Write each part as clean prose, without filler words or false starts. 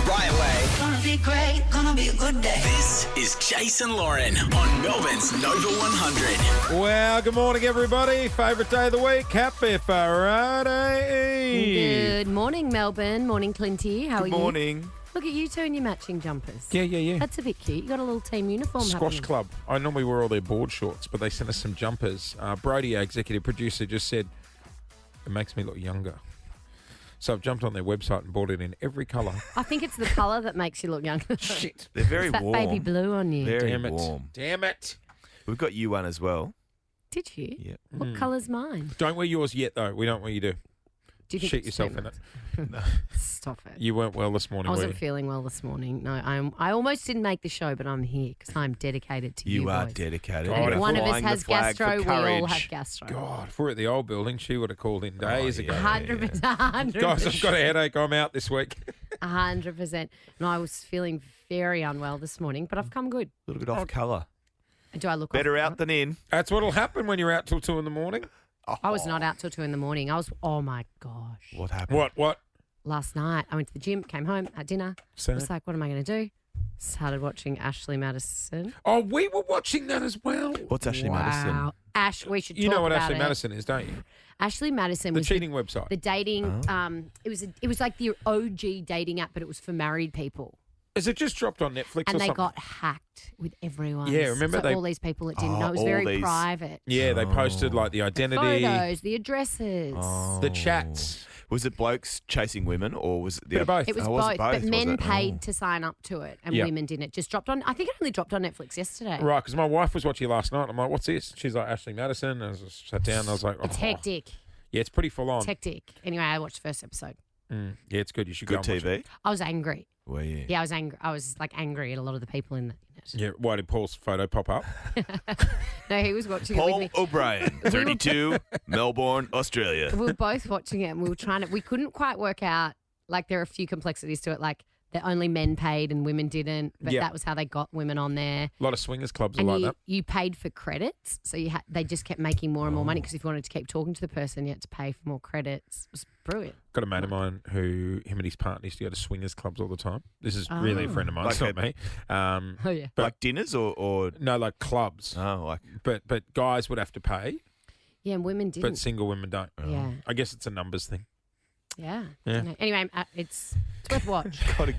right way. Gonna be great, gonna be a good day. This is Jase and Lauren on Melbourne's Nova 100. Well, good morning, everybody. Favourite day of the week. Happy Friday. Good morning, Melbourne. Morning, Clinty. How are you? Good morning. Look at you two in your matching jumpers. Yeah. That's a bit cute. You got a little team uniform Squash happening. Club. I normally wear all their board shorts, but they sent us some jumpers. Brody, our executive producer, just said, it makes me look younger. So I've jumped on their website and bought it in every colour. I think it's the colour that makes you look younger. Shit. They're very It's that warm. baby blue on you. Very Damn it. warm. Damn it. We've got you one as well. Did you? Yeah. What colour's mine? Don't wear yours yet, though. We don't want you to Do you think shit it's yourself too in much? it. Stop it. You weren't well this morning, I were wasn't you? feeling well this morning. No, I almost didn't make the show, but I'm here because I'm dedicated to you You are boys. dedicated. God, And if if one of us Flying the has flag for gastro, we all courage. have gastro. God, if we're at the old building, she would have called in days yeah. ago. 100%. 100%. Guys, I've got a headache. I'm out this week. 100%. No, I was feeling very unwell this morning, but I've come good. A little bit off colour. Do I look Better off out than in. That's what'll happen when you're out till 2 in the morning. I was not out till 2 in the morning. Oh my gosh. What happened? What? Last night, I went to the gym, came home, had dinner. So- I was like, what am I going to do? Started watching Ashley Madison. Oh, we were watching that as well. What's Ashley Madison? Wow. Ash, we should You talk know what about Ashley it. Madison is, don't you? Ashley Madison The was cheating website. the dating. Oh. It was like the OG dating app, but it was for married people. Is it just dropped on Netflix And or they something? got hacked with everyone. Yeah, remember so they- all these people that didn't know. It was all very these- private. Yeah, they posted like the identity, Photos, the addresses. the chats. Was it blokes chasing women or was it the Bit of both. It was Oh, both, but was men it? paid Oh. to sign up to it, and Yeah. women didn't. It just dropped on. I think it only dropped on Netflix yesterday. Right, because my wife was watching last night. I'm like, what's this? She's like, Ashley Madison. I just sat down and I was like, It's oh. hectic. Yeah, it's pretty full on. It's hectic. Anyway, I watched the first episode. Yeah, it's good. You should Good go and watch it. TV? I was angry. Were you? Yeah, I was angry. I was like angry at a lot of the people in it. Yeah, why did Paul's photo pop up? No, he was watching it with Paul me. O'Brien, 32, Melbourne, Australia. We were both watching it, and we were we couldn't quite work out. Like there are a few complexities to it, like that only men paid and women didn't. But Yeah. that was how they got women on there. A lot of swingers clubs are And like you, that. you paid for credits, so they just kept making more and more money because if you wanted to keep talking to the person, you had to pay for more credits. It was brilliant. Got a mate of mine who, him and his partner used to go to swingers clubs all the time. This is really a friend of mine, Like it's not me. Oh yeah. But- Like dinners or No, like clubs. like But guys would have to pay, Yeah, and women but didn't. single women don't. Yeah. I guess it's a numbers thing. Yeah. Yeah. Dunno. Anyway, it's worth watch. gotta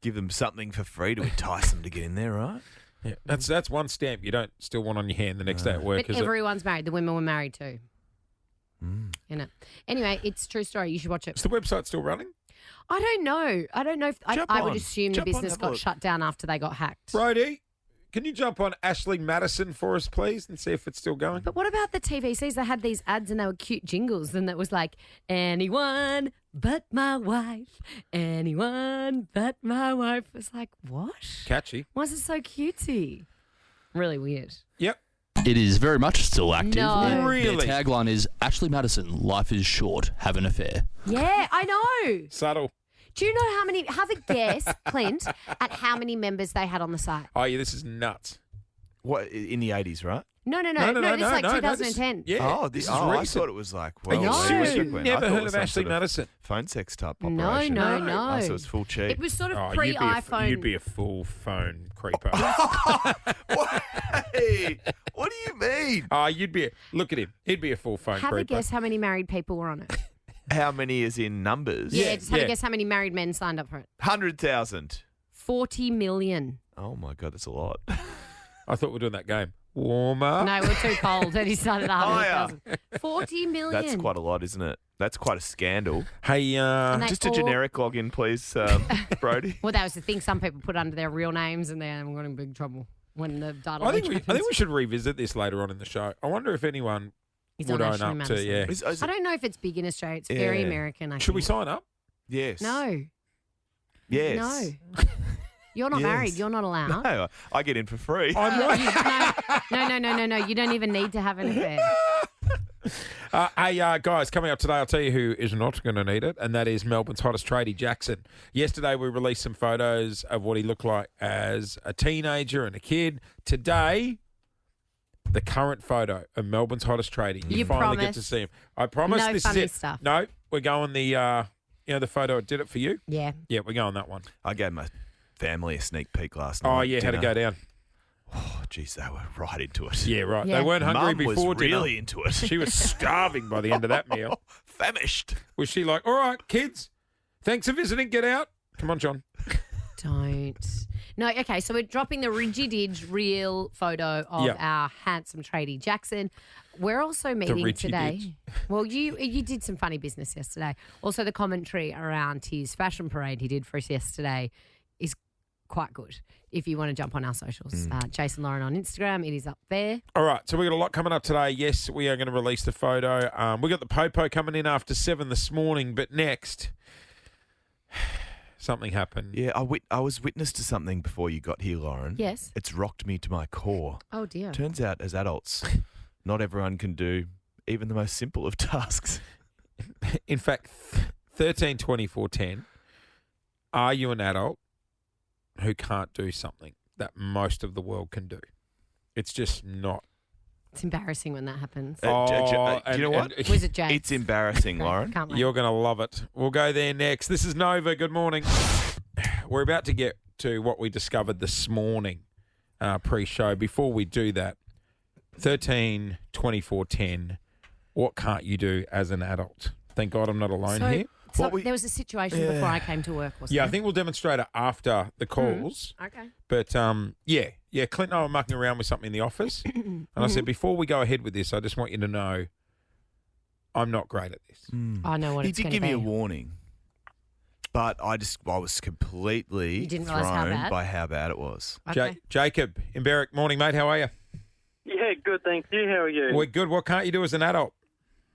give them something for free to entice them to get in there, right? Yeah, that's one stamp you don't still want on your hand the next day at work. But Is it? everyone's married. The women were married too. You know. Anyway, it's a true story. You should watch it. Is the website still running? I don't know if Jump I would on. assume the Jump on, business have a got look. shut down after they got hacked. Brody, can you jump on Ashley Madison for us, please, and see if it's still going? But what about the TVCs? They had these ads and they were cute jingles, and that was like, anyone but my wife, anyone but my wife. It was like, what? Catchy. Why is it so cutesy? Really weird. Yep. It is very much still active. No. Really? Their tagline is Ashley Madison, life is short, have an affair. Yeah, I know. Subtle. Do you know have a guess, Clint, at how many members they had on the site? Oh, yeah, this is nuts. What in the 80s, right? No, this is like 2010. Yeah. Oh, this is I recent. thought it was like Are you well, serious? way You've back when. I never thought it heard was of some Ashley sort Madison? Phone sex type No, operation. no. Oh, so it's full cheat. It was sort of Oh, pre-iPhone. You'd be a full phone creeper. What? Hey, what do you mean? Oh, look at him. He'd be a full phone Have creeper. a guess how many married people were on it. How many is in numbers? Yeah, just have yeah. a guess how many married men signed up for it. 100,000. 40 million. Oh my God, that's a lot. I thought we were doing that game. Warmer. No, we're too cold. And he started at 100,000. 40 million. That's quite a lot, isn't it? That's quite a scandal. Hey, And they Just a all- generic login, please, Brody. Well, that was the thing. Some people put under their real names and then we're in big trouble when the data I leak think happens. we should revisit this later on in the show. I wonder if anyone He's would on own Ashley up to, Madison. yeah. Is I don't know if it's big in Australia. It's very Yeah. American, I Should we think. sign up? Yes. No. Yes. No. You're not Yes. married. You're not allowed. No, I get in for free. No. You don't even need to have an affair. Hey, guys, coming up today, I'll tell you who is not going to need it, and that is Melbourne's hottest tradie, Jackson. Yesterday, we released some photos of what he looked like as a teenager and a kid. Today, the current photo of Melbourne's hottest tradie. You finally get to promise? see him. I promise No this funny is it. stuff. No, we're going the You know, the photo did it for you? Yeah. Yeah, we're going that one. I gave my family a sneak peek last night. Oh, yeah, how'd it go down? Oh, geez, they were right into it. Yeah, right. Yeah. They weren't hungry Mum before was dinner. really into it. She was starving by the end of that meal. Famished. Was she like, all right, kids, thanks for visiting, get out? Come on, John. Don't. No, okay, so we're dropping the Ridgy real photo of Yep. our handsome tradie Jackson. We're also meeting Ridgy today. Didge. Well, you did some funny business yesterday. Also, the commentary around his fashion parade he did for us yesterday is quite good. If you want to jump on our socials, Jase and Lauren on Instagram, it is up there. All right, so we've got a lot coming up today. Yes, we are going to release the photo. We got the Popo coming in after 7 this morning, but next, something happened. Yeah, I was witness to something before you got here, Lauren. Yes. It's rocked me to my core. Oh dear. Turns out, as adults, not everyone can do even the most simple of tasks. In fact, 13, 24, 10, are you an adult who can't do something that most of the world can do? It's just not. It's embarrassing when that happens. Do you know what? Was it Jase? It's embarrassing, Lauren. Can't wait. You're going to love it. We'll go there next. This is Nova. Good morning. We're about to get to what we discovered this morning pre-show. Before we do that, 13, 24, 10, what can't you do as an adult? Thank God I'm not alone So, here. there was a situation before I came to work, wasn't Yeah, I there? think we'll demonstrate it after the calls. Okay. But, yeah, Clint and I were mucking around with something in the office. And I said, before we go ahead with this, I just want you to know I'm not great at this. I know what He it's did going to give be. me a warning, but I was completely You didn't realise how thrown bad? by how bad it was. Okay. Jacob in Berwick, morning, mate. How are you? Yeah, good, thank you. How are you? We're good. What can't you do as an adult?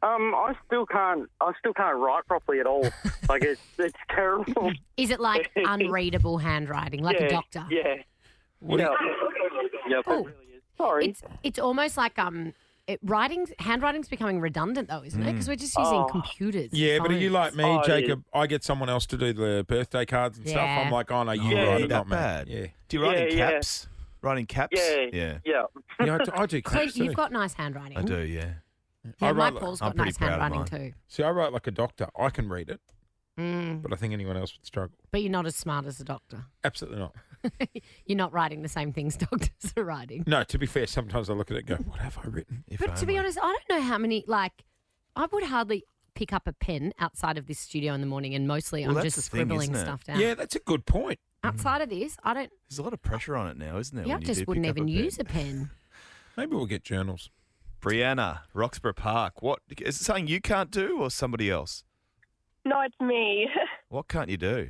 I still can't write properly at all. Like it's terrible. Is it like unreadable handwriting, like yeah, a doctor? Yeah. What do yeah. Yep, Oh. it really is. Sorry. It's almost like handwriting's becoming redundant though, isn't it? Because we're just using computers. Yeah, but are you like me, Oh, it Jacob? I get someone else to do the birthday cards and stuff. Yeah. I'm like, oh, no, you Yeah, write it, that not me. bad. Yeah. Do you write in Yeah, yeah. caps? Writing caps? Yeah. Yeah. Yeah. Yeah, I do Clint, caps too. you've got nice handwriting. I do, yeah. Yeah, I my write- Paul's I'm got pretty nice proud of handwriting too. See, I write like a doctor. I can read it, Mm, but I think anyone else would struggle. but you're not as smart as a doctor. Absolutely not. You're not writing the same things doctors are writing. No, to be fair, sometimes I look at it and go, what have I written? If But to be only. honest, I don't know how many, I would hardly pick up a pen outside of this studio in the morning and mostly Well, I'm that's just the thing, scribbling isn't it? stuff down. Yeah, that's a good point. Outside of this, I don't, There's a lot of pressure on it now, isn't there? yeah, I when you just do wouldn't pick up even pen? use a pen. Maybe we'll get journals. Brianna, Roxburgh Park. What is it something you can't do or somebody else? No, it's me. What can't you do?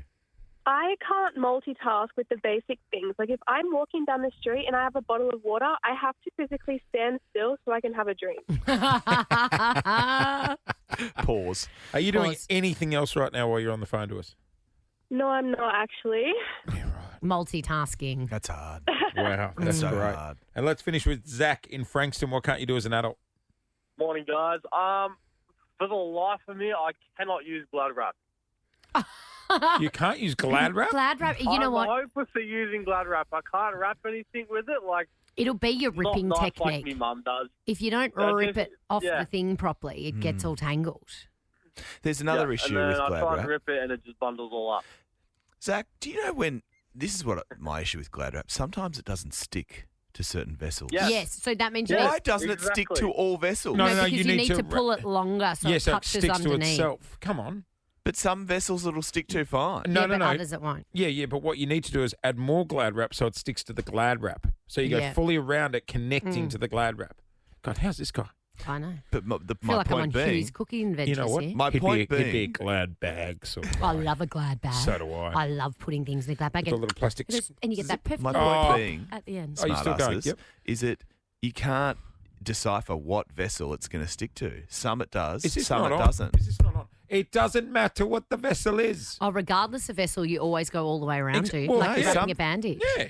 I can't multitask with the basic things. Like if I'm walking down the street and I have a bottle of water, I have to physically stand still so I can have a drink. Pause. Are you doing Pause. anything else right now while you're on the phone to us? No, I'm not actually. Yeah, right. Multitasking. That's hard. Wow, that's so great. hard. And let's finish with Zach in Frankston. What can't you do as an adult? Morning, guys. For the life of me, I cannot use Glad Wrap. You can't use Glad Wrap? Glad wrap. You know I'm what? hopeless for using Glad Wrap. I can't wrap anything with it. Like It'll be your ripping not nice technique. like me mum does. If you don't I rip just- it off yeah. the thing properly, it gets all tangled. There's another Yeah, issue and with then I Glad try Wrap. and rip it, and it just bundles all up. Zach, do you know when this is what my issue with Glad Wrap? Sometimes it doesn't stick to certain vessels. Yeah. Yes, so that means you Yeah. need Why doesn't it stick exactly. to all vessels? No, because you you need need to to pull it longer so Yes, it it touches sticks to underneath. itself. Come on. But some vessels it'll stick to fine. No, yeah, no, but no. others it won't. Yeah, but what you need to do is add more Glad Wrap so it sticks to the Glad Wrap. So you go Yeah. fully around it, connecting to the Glad Wrap. God, how's this guy? I know. But my, I feel my like I'm on point being, Huey's cooking adventures You know what? here. my point he'd be a being, Glad bag sort of I guy. love a Glad bag. So do I. I love putting things in a Glad bag. With a little plastic. And you get that perfect my little point pop being, at the end. Oh, you still going? smartasses, Yep. is it you can't decipher what vessel it's going to stick to. Some it does, Is this some not it on? doesn't. Is this not on? It doesn't matter what the vessel is. Oh, regardless of vessel, you always go all the way around to, well, like hey, you're wrapping some- a bandage. Yeah.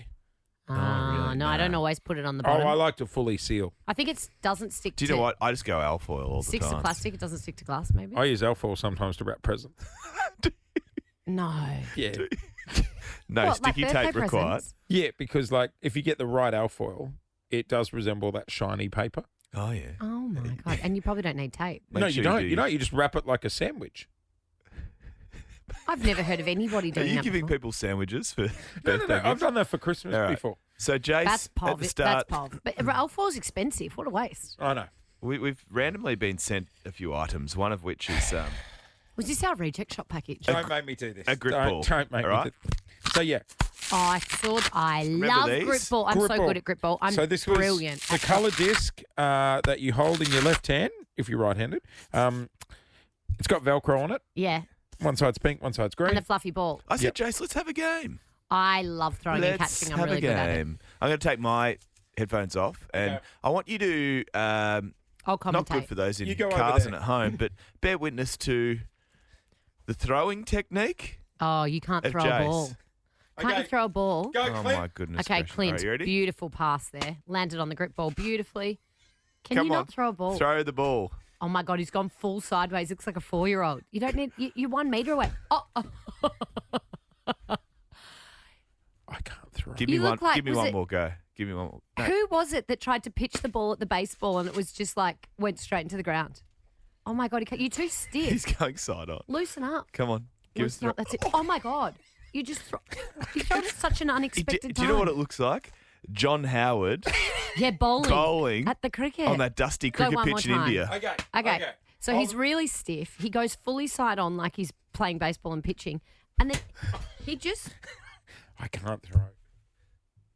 really? No, I don't No. always put it on the Oh, bottom. I like to fully seal. I think it doesn't stick Do you to know what? I just go alfoil all the sticks time. to plastic. It doesn't stick to glass, maybe. I use alfoil sometimes to wrap presents. No. Yeah. No What, like sticky birthday tape required. presents? Yeah, because like if you get the right alfoil, it does resemble that shiny paper. Oh yeah. Oh my god! And you probably don't need tape. Make no, sure you don't. do You don't. You just wrap it like a sandwich. I've never heard of anybody Are doing you that giving before. people sandwiches for No, birthday I've gifts? done that for Christmas All right. before. So Jase, That's at the pov. start, That's pov. But Alfor's expensive. What a waste. I know. we've randomly been sent a few items, one of which is Was this our reject shop package? Don't make me do this. a grip Don't- ball. Don't make all me right? do So, yeah. I love these? grip ball. I'm Grip so ball. good at grip ball. I'm So this was brilliant. the colour disc that you hold in your left hand if you're right-handed. It's got Velcro on it. Yeah. One side's pink, one side's green. And the fluffy ball. I said, Yep. Jase, let's have a game. I love throwing and Let's catching. I'm have really a good at it. game. I'm going to take my headphones off, and Okay. I want you to, I'll commentate. not good for those in You go over cars there. and at home, but bear witness to the throwing technique Oh, you can't of throw Jase. a ball. Can't you throw a ball? Go, Oh, Clint. my goodness. Okay, gracious. Clint. All right, you ready? Beautiful pass there. Landed on the grip ball beautifully. Can Come you on. not throw a ball? Throw the ball. Oh my God, he's gone full sideways. Looks like a 4-year-old. You don't need. You're 1 metre away. Oh, I can't throw. Give You me one. look like- Give me was one it- more go. Give me one more. No. who was it that tried to pitch the ball at the baseball and it was just like went straight into the ground? Oh my God, you're too stiff. He's going side on. Loosen up. Come on. Give us Loosen up. That's it. Oh my God, you just you throw it at such an Do, unexpected do time. you know what it looks like? John Howard Yeah, bowling. At the cricket. on that dusty Go cricket one more pitch in time. India. Okay. So he's really stiff. He goes fully side on like he's playing baseball and pitching. And then he just, I can't throw.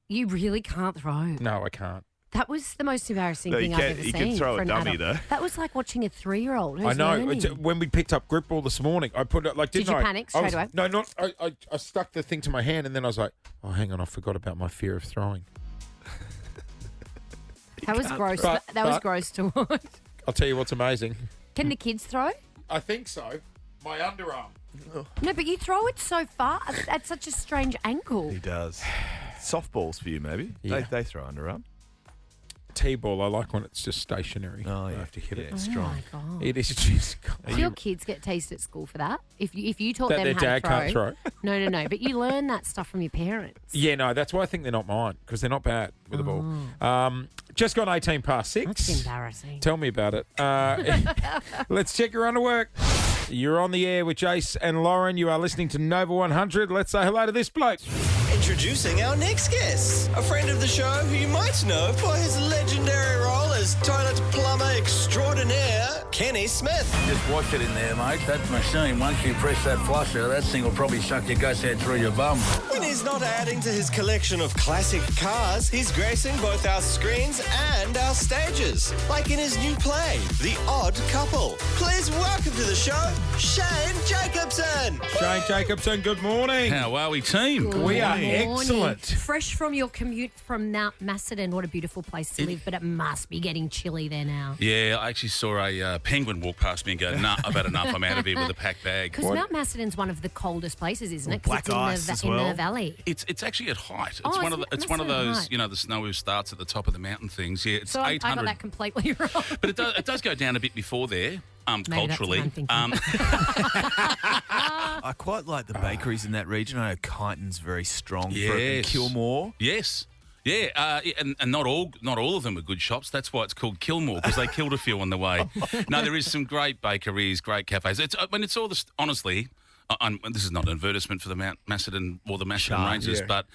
you really can't throw. No, I can't. That was the most embarrassing No, thing you I've can- ever you seen. can throw for a an dummy, adult. though. That was like watching a 3-year-old. I know. Learning. When we picked up grip ball this morning, I put it like, Did didn't you I? panic I was- straight away? No, not. I stuck the thing to my hand and then I was like, oh, hang on, I forgot about my fear of throwing. That was gross. But- that was but- gross to watch. I'll tell you what's amazing. Can the kids throw? I think so. My underarm. No, but you throw it so far at such a strange angle. He does. Softballs for you, maybe. Yeah. They throw underarm. T-ball, I like when it's just stationary. Oh, I yeah. have to hit Yeah, it. it's Oh strong. my God. It is just. Do your kids get teased at school for that? If you taught That them their how dad to can't throw. No. But you learn that stuff from your parents. Yeah, no, that's why I think they're not mine because they're not bad with the ball. Just gone 18 past 6. That's embarrassing. Tell me about it. Let's check your underwork. You're on the air with Jase and Lauren. You are listening to Nova 100. Let's say hello to this bloke. Introducing our next guest, a friend of the show who you might know for his legendary role as toilet plumber extraordinaire, Kenny Smith. Just wash it in there, mate. That machine, once you press that flusher, that thing will probably suck your guts out through your bum. When he's not adding to his collection of classic cars, he's gracing both our screens and our stages, like in his new play, The Odd Couple. Please welcome to the show, Shane Jacobson. Shane Jacobson, good morning. How are we, team? We are Morning. excellent. Fresh from your commute from Mount Macedon. What a beautiful place to live, but it must be getting chilly there now. Yeah, I actually saw a penguin walk past me and go, nah, I've had enough. I'm out of here with a packed bag. Because Mount Macedon's one of the coldest places, isn't it? 'Cause Black it's in ice the, as in well. the valley. It's actually at height. Oh, It's one is of the it? it's one of Macedon, those, right. you know, the snow who starts at the top of the mountain things. Yeah, it's So I 800. got that completely wrong. But it does go down a bit before there, Maybe that's what culturally. I'm thinking. I quite like the bakeries in that region. I know Kyneton's very strong. For it. And Yes. Kilmore. Yes. Yeah, and not all of them are good shops. That's why it's called Kilmore, because they killed a few on the way. No, there is some great bakeries, great cafes. It's all this. Honestly, this is not an advertisement for the Mount Macedon or the Macedon Shire, Rangers, yeah. but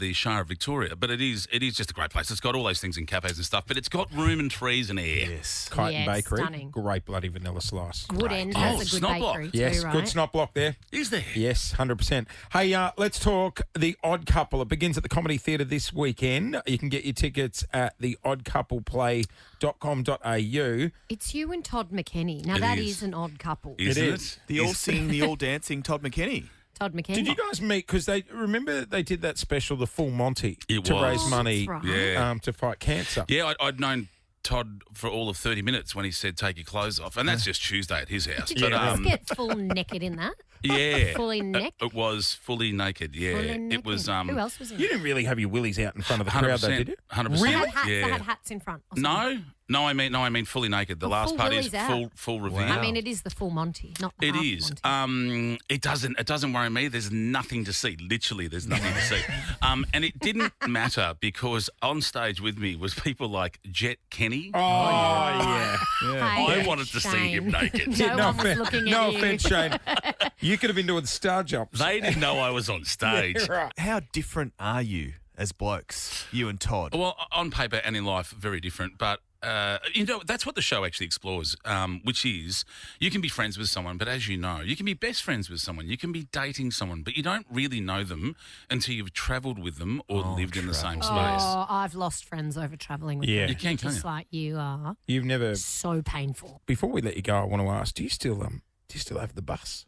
the Shire of Victoria. But it is just a great place. It's got all those things in cafes and stuff, but it's got room and trees and air. Yes. Kyneton Yeah, Bakery, stunning. great bloody vanilla slice. Wood End Oh, has a good Snot Block. bakery Yes, too, right? good snot block there. Is there? Yes, 100%. Hey, let's talk The Odd Couple. It begins at the Comedy Theatre this weekend. You can get your tickets at theoddcoupleplay.com.au. It's you and Todd McKenny. Now, It that is. is an odd couple. Isn't It it? is. The all singing, the all dancing Todd McKenny. Todd McKenny. Did you guys meet? Because remember they did that special, The Full Monty, It to was. raise money That's right. Yeah. to fight cancer. Yeah, I'd known Todd for all of 30 minutes when he said, take your clothes off. And that's just Tuesday at his house. Did you But, guys get full naked in that? yeah. Fully naked? It was fully naked, yeah. Fully It naked. was... Who else was in You it? didn't really have your willies out in front of the crowd, though, did you? 100%. They Really? had hats. Yeah. They had hats in front. Or something. No, I mean fully naked. The Oh, last full part is willy's out. full reveal. I mean, it is the full Monty, not the It half is. Monty. It doesn't worry me. There's nothing to see. Literally, there's nothing to see. And it didn't matter because on stage with me was people like Jet Kenny. Oh, yeah. I wanted to see him naked. No one was looking at no you. offense, Shane. You could have been doing star jumps. They didn't know I was on stage. Yeah, right. How different are you as blokes, you and Todd? Well, on paper and in life, very different. But, that's what the show actually explores, which is you can be friends with someone, but as you know, you can be best friends with someone. You can be dating someone, but you don't really know them until you've travelled with them or lived in the same space. Oh, I've lost friends over travelling with Yeah. them. You can, can't Just you? like you are. You've never. So painful. Before we let you go, I want to ask: Do you still have the bus?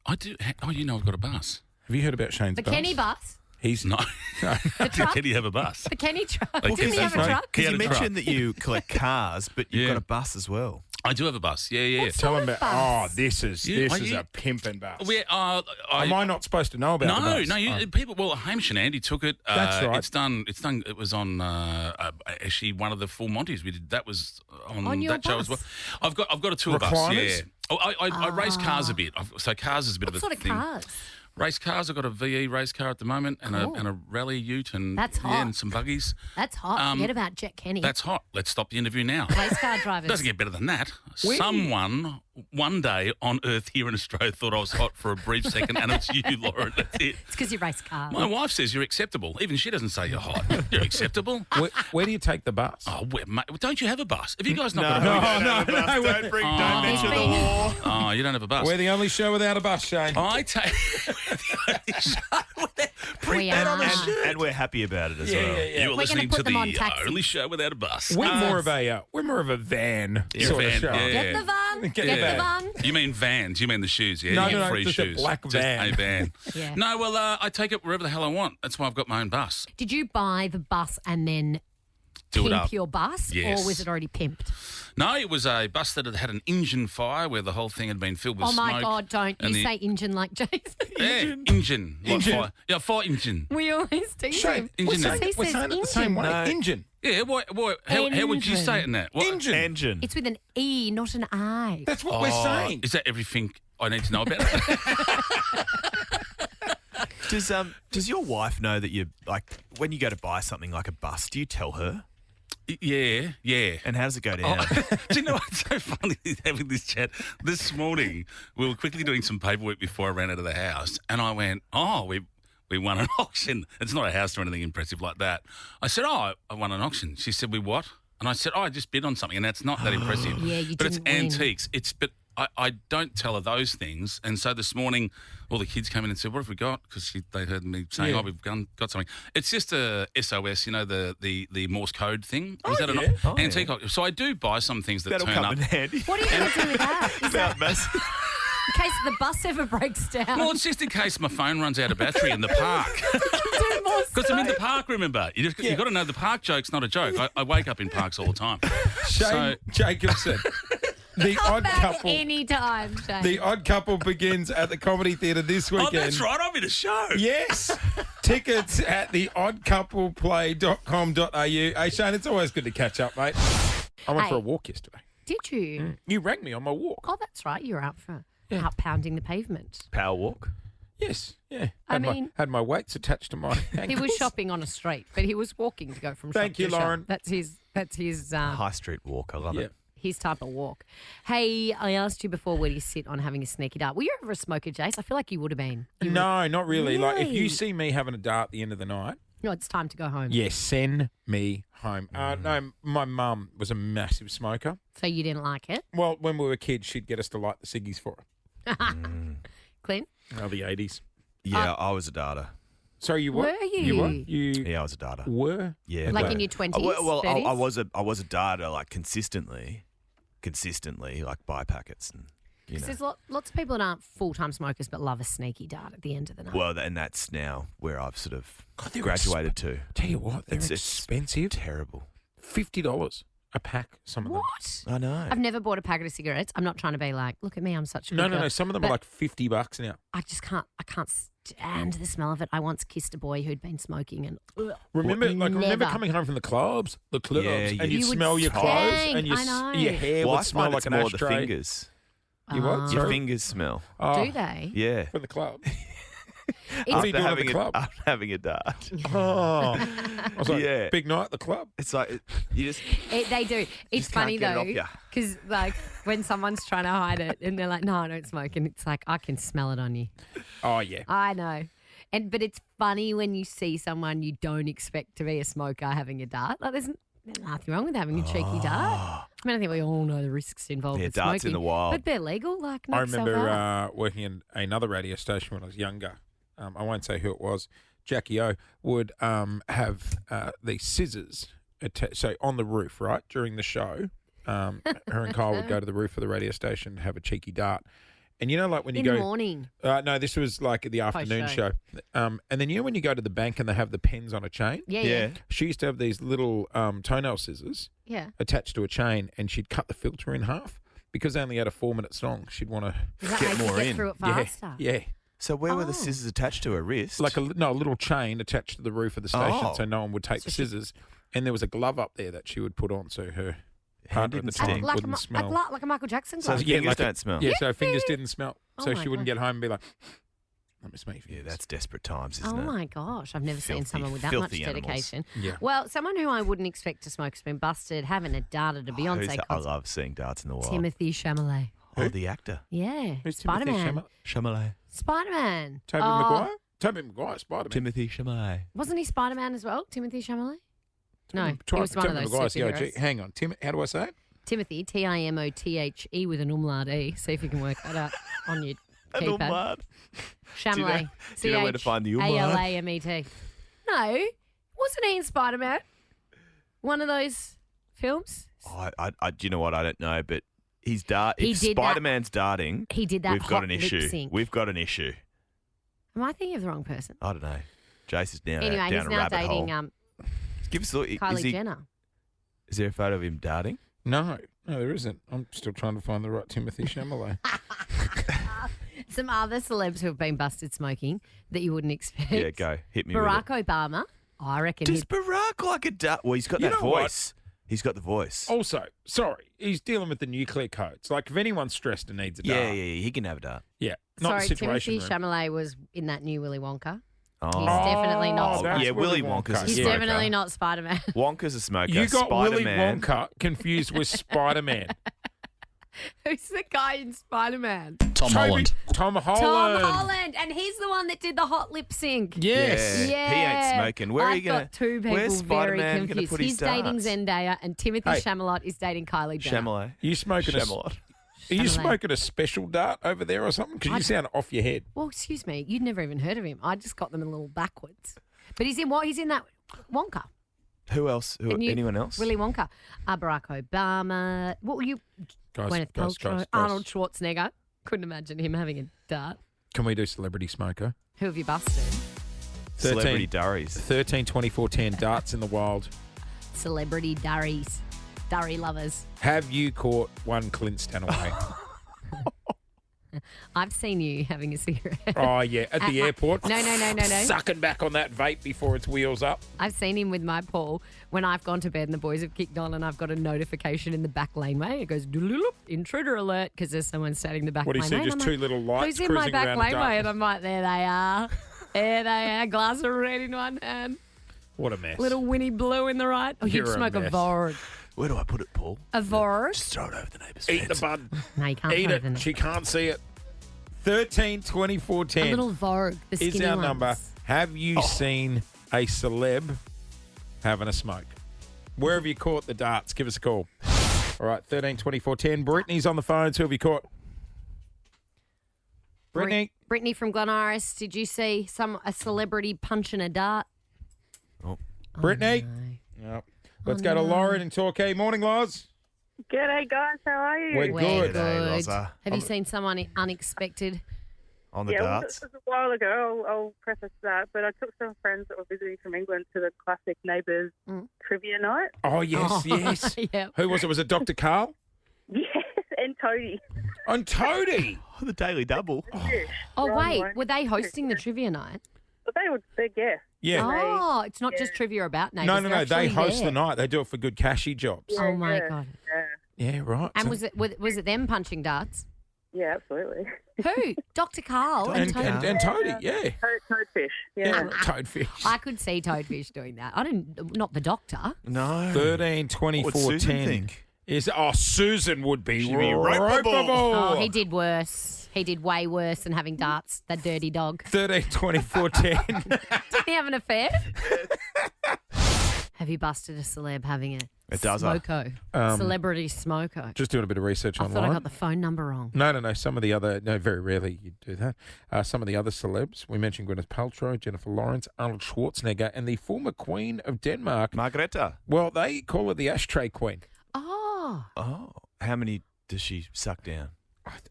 I do. Oh, I've got a bus. Have you heard about Shane's The bus? Kenny bus. He's No. truck? Did he have a bus? The Kenny truck. Well, Didn't he have a no. truck? He Because had you a mentioned truck. that you collect cars, but you've Yeah. got a bus as well. I do have a bus. Yeah. What's Tell on him the about. bus? Oh, this is You- a pimping bus. Am Am I not supposed to know about the bus? No. People. Well, Hamish and Andy took it. That's right. It's done. It was on actually one of the full Monties we did. That was on your that show as well. bus? I've got a tour bus. Recliners? Yeah. Oh, I race cars a bit. So cars is a bit What of a sort of thing. cars? Race cars. I've got a VE race car at the moment and Cool. a rally ute and That's hot. and some buggies. That's hot. Forget about Jet Kenny. That's hot. Let's stop the interview now. Race car drivers. Doesn't get better than that. Someone one day on Earth here in Australia thought I was hot for a brief second, and it's you, Lauren. That's it. It's because you race cars. My wife says you're acceptable. Even she doesn't say you're hot. You're acceptable. Where do you take the bus? Oh, mate, don't you have a bus? Have you guys not got a No, bus? no. Don't mention the war. Oh, you don't have a bus. We're the only show without a bus, Shane. I take. We are. And we're happy about it as well. You're listening put to them on the taxi. only show without a bus. We're more of a van sort of van, show. yeah. Get the van. Get Get the the van. van. You mean vans? You mean the shoes? Yeah, No, you get no, free just a shoes. black Just van. a van. Yeah. No, well, I take it wherever the hell I want. That's why I've got my own bus. Did you buy the bus and then Do it pimp up. your bus, Yes. or was it already pimped? No, it was a bus that had an engine fire where the whole thing had been filled with Oh smoke. my God! Don't and you the- say engine like Jase? Yeah, engine. Like Engine. fire. Yeah, fire engine. We always tease Shane, him. we're Engine. saying, He we're says saying it the same way. No. Engine. Yeah, how would you say it in that? What? Engine. Engine. It's with an E, not an I. That's what we're saying. Is that everything I need to know about it? Does your wife know that you like when you go to buy something like a bus? Do you tell her? Yeah. And how does it go down? Do you know what's so funny having this chat? This morning, we were quickly doing some paperwork before I ran out of the house, and I went, we won an auction. It's not a house or anything impressive like that. I said, I won an auction. She said, we what? And I said, I just bid on something, and that's not that impressive. Yeah, you But it's didn't win. antiques. But I don't tell her those things. And so this morning, all the kids came in and said, what have we got? Because they heard me saying, Yeah. we've got something. It's just a SOS, the Morse code thing. Is that yeah. an antique? So I do buy some things that That'll turn come up. in handy. What are you going to do with that? Is that About massive. in case the bus ever breaks down? Well, it's just in case my phone runs out of battery in the park. Do more Because I'm in the park, remember. You've got to know the park joke's not a joke. I wake up in parks all the time. Shane Jacobson. The Come Odd back Couple. anytime, Shane. The Odd Couple begins at the Comedy Theatre this weekend. Oh, that's right. I'm in a show. Yes. Tickets at theoddcoupleplay.com.au. Hey, Shane, it's always good to catch up, mate. I went Hey. for a walk yesterday. Did you? You rang me on my walk. Oh, that's right. You were out out pounding the pavement. Power walk. Yes, yeah. I Had mean- had my weights attached to my He ankles. was shopping on a street, but he was walking to go from Thank shop you, to shop. Lauren. That's his High street walk. I love Yeah. it. his type of walk. Hey, I asked you before where do you sit on having a sneaky dart. Were you ever a smoker, Jase? I feel like you would have been. No, not really. Like, if you Really? see me having a dart at the end of the night, No, it's time to go home. yes, send me home. No, my mum was a massive smoker. So you didn't like it? Well, when we were kids, she'd get us to light the ciggies for her. Clint? Oh, the 80s. Yeah, I was a darter. Sorry, you were? Were you? You were? You Yeah, I was a darter. were? Yeah, Like but- in your 20s? Well, I 30s? was a darter like consistently, like buy packets and you know. Because there's lots of people that aren't full-time smokers but love a sneaky dart at the end of the night. Well, and that's now where I've sort of they're graduated to. Tell you what, they're It's expensive. Terrible. $50 a pack, some of them. What? I know. I've never bought a packet of cigarettes. I'm not trying to be like, look at me, I'm such a good No. girl. Some of them But are like $50 now. I just can't. I can't stand the smell of it. I once kissed a boy who'd been smoking and Remember never. coming home from the clubs, Yeah, and you you'd would smell your clothes, stank, and your I know. your hair Well, I would smell find like it's an more ashtray. the fingers. You what? Your Sorry? fingers smell. Oh, Do they? Yeah. for the club. It's- What are you doing at the club? After having a dart. Oh, I was like, Yeah. big night at the club. It's like you just They do. It's Just can't funny get it though, off ya. because like when someone's trying to hide it and they're like, "No, I don't smoke," and it's like I can smell it on you. Oh yeah. I know. But it's funny when you see someone you don't expect to be a smoker having a dart. Like there's nothing wrong with having a cheeky dart. I mean, I think we all know the risks involved Yeah, with darts smoking. in the wild. But they're legal. Like, I knock yourself remember out. working in another radio station when I was younger. I won't say who it was. Jackie O would have these scissors so on the roof, right, during the show. Her and Kyle would go to the roof of the radio station and have a cheeky dart. And you know, like when you In go... the morning. no, this was like the afternoon show. And then you know when you go to the bank and they have the pens on a chain? Yeah. She used to have these little toenail scissors Yeah. attached to a chain, and she'd cut the filter in half. Because they only had a 4-minute song, she'd want to Does that Get make you more get in. through it faster? Yeah. So where were the Oh. scissors attached to her wrist? Like a little chain attached to the roof of the station, Oh. so no one would take the scissors. And there was a glove up there that she would put on, so her partner at the didn't time stink. wouldn't smell. Like a Michael Jackson so glove. the Yeah, fingers like a- don't smell. Yeah, so her fingers didn't smell, Oh so my she wouldn't God. get home and be like, "Let me smell your Yeah, fingers." that's desperate times, isn't Oh it? my gosh, I've never seen Filthy, someone with that much filthy animals. dedication. Yeah. Well, someone who I wouldn't expect to smoke has been busted having a dart at a Who's Beyonce that? I concert. love seeing darts in the wild. Timothy Chalamet. Oh, the actor. Yeah, Who's Timothy Spider-Man. Chalamet. Spider-Man. Toby Maguire? Toby Maguire, Spider-Man. Timothy Chalamet. Wasn't he Spider-Man as well? Timothy Chalamet? No, he Toby was one of those Maguire's the OG. superheroes. Hang on, how do I say it? Timothy, Timothe with an umlaut E. See if you can work that out on your An keypad. umlaut. Chalamet. do you know where to find the umlaut? Chalamet. No, wasn't he in Spider-Man? One of those films? Do you know what? I don't know, but he's dart. He If did that- Spider-Man's darting, He did that we've got hot an lip issue. sync. We've got an issue. Am I thinking of the wrong person? I don't know. Jace is down, Anyway, down he's a now rabbit dating hole. Give us a look. Kylie Jenner. Is there a photo of him darting? No, there isn't. I'm still trying to find the right Timothy Chalamet. Some other celebs who have been busted smoking that you wouldn't expect. Yeah, go. Hit me with Barack it. Obama, I reckon. Does he'd- Barack like a dart? Well, he's got You that know what? voice. He's got the voice. Also, sorry, he's dealing with the nuclear codes. Like, if anyone's stressed and needs a yeah, dart, yeah, yeah. He can have a dart. yeah, not Sorry, the situation Timothy room. Chalamet was in that new Willy Wonka. Oh, He's definitely not. Oh, that's yeah, Willy Willy Wonka's a Wonka. He's smoker. definitely not Spider-Man. Wonka's a smoker. You got Willy Spider-Man. Wonka confused with Spider-Man. Who's the guy in Spider-Man? Tom Holland. Tom Holland. Tom Holland, and he's the one that did the hot lip sync. Yes. Yeah. He ain't smoking. Where are I've you gonna? got two people Where's very Spider-Man gonna confused. put He's his dating darts? Zendaya, and Timothy Hey. Chalamet is dating Kylie Jenner. Chalamet. You smoking a, Chalamet. are you Chalamet. smoking a special dart over there or something? Because you sound off your head. Well, excuse me, you'd never even heard of him. I just got them a little backwards. But he's in what? He's in that Wonka. Who else? Anyone else? Willy Wonka. Barack Obama. What were you? Gwyneth Paltrow. Arnold Schwarzenegger. Couldn't imagine him having a dart. Can we do celebrity smoker? Who have you busted? Celebrity durries. 13, 24, 10 darts in the wild. Celebrity durries. Durry lovers. Have you caught one Clint Stanaway? I've seen you having a cigarette. Oh, yeah, at the airport. No. Sucking back on that vape before its wheels up. I've seen him with my Paul when I've gone to bed and the boys have kicked on and I've got a notification in the back laneway. It goes, "Doodle-loop, intruder alert," because there's someone standing in the back What do you laneway. see? And Just I'm two little lights who's in my cruising back around the laneway? And darkness. I'm like, there they are. There they are. Glass of red in one hand. What a mess. Little Winnie Blue in the right. Oh, you'd You're a smoke a mess. Vorg. Where do I put it, Paul? A Vorg? Just throw it over the neighbour's Eat the fence. bud. No, you can't Eat throw it. them. She can't see it. 13, 24, 10 A little Vorg. The skinny is our ones. number. Have you seen a celeb having a smoke? Where have you caught the darts? Give us a call. All right, 13, 24, 10. Brittany's on the phone. Who have you caught? Brittany? Brittany from Glen Iris. Did you see a celebrity punching a dart? Brittany? Yep. Let's go to Lauren in Torquay. Morning, Loz. G'day, guys. How are you? We're good. G'day, Loza. Have you seen someone unexpected? On the Yeah, well, darts. it was a while ago. I'll preface that, but I took some friends that were visiting from England to the classic Neighbours trivia night. Oh, yes, yes. Yeah. Who was it? Was it Dr. Carl? Yes, and Toadie. And Toadie. The Daily Double. Oh, Wrong wait. way. Were they hosting the trivia night? But they're guests. Yeah. Oh, it's not just trivia about neighbours. No. they're They actually host there. the night. They do it for good cashy jobs. Oh, my Yeah. God. Yeah. Yeah, right. And So- was it them punching darts? Yeah, absolutely. Who? Dr. Carl and Toad. and Toadie, yeah. Toadfish. Yeah, Yeah. Toadfish. I could see Toadfish doing that. Not the doctor. No. 13, What 24, would Susan 10. think? Susan would be She'd be ropeable. Oh, he did worse. He did way worse than having darts, that dirty dog. 13, 24, 10. Didn't he have an affair? Have you busted a celeb having a does, smoko? Celebrity smoko. Just doing a bit of research I online. thought I got the phone number wrong. No. Some of the other, very rarely you do that. Some of the other celebs, we mentioned Gwyneth Paltrow, Jennifer Lawrence, Arnold Schwarzenegger, and the former Queen of Denmark. Margareta. Well, they call her the ashtray queen. Oh. Oh. How many does she suck down?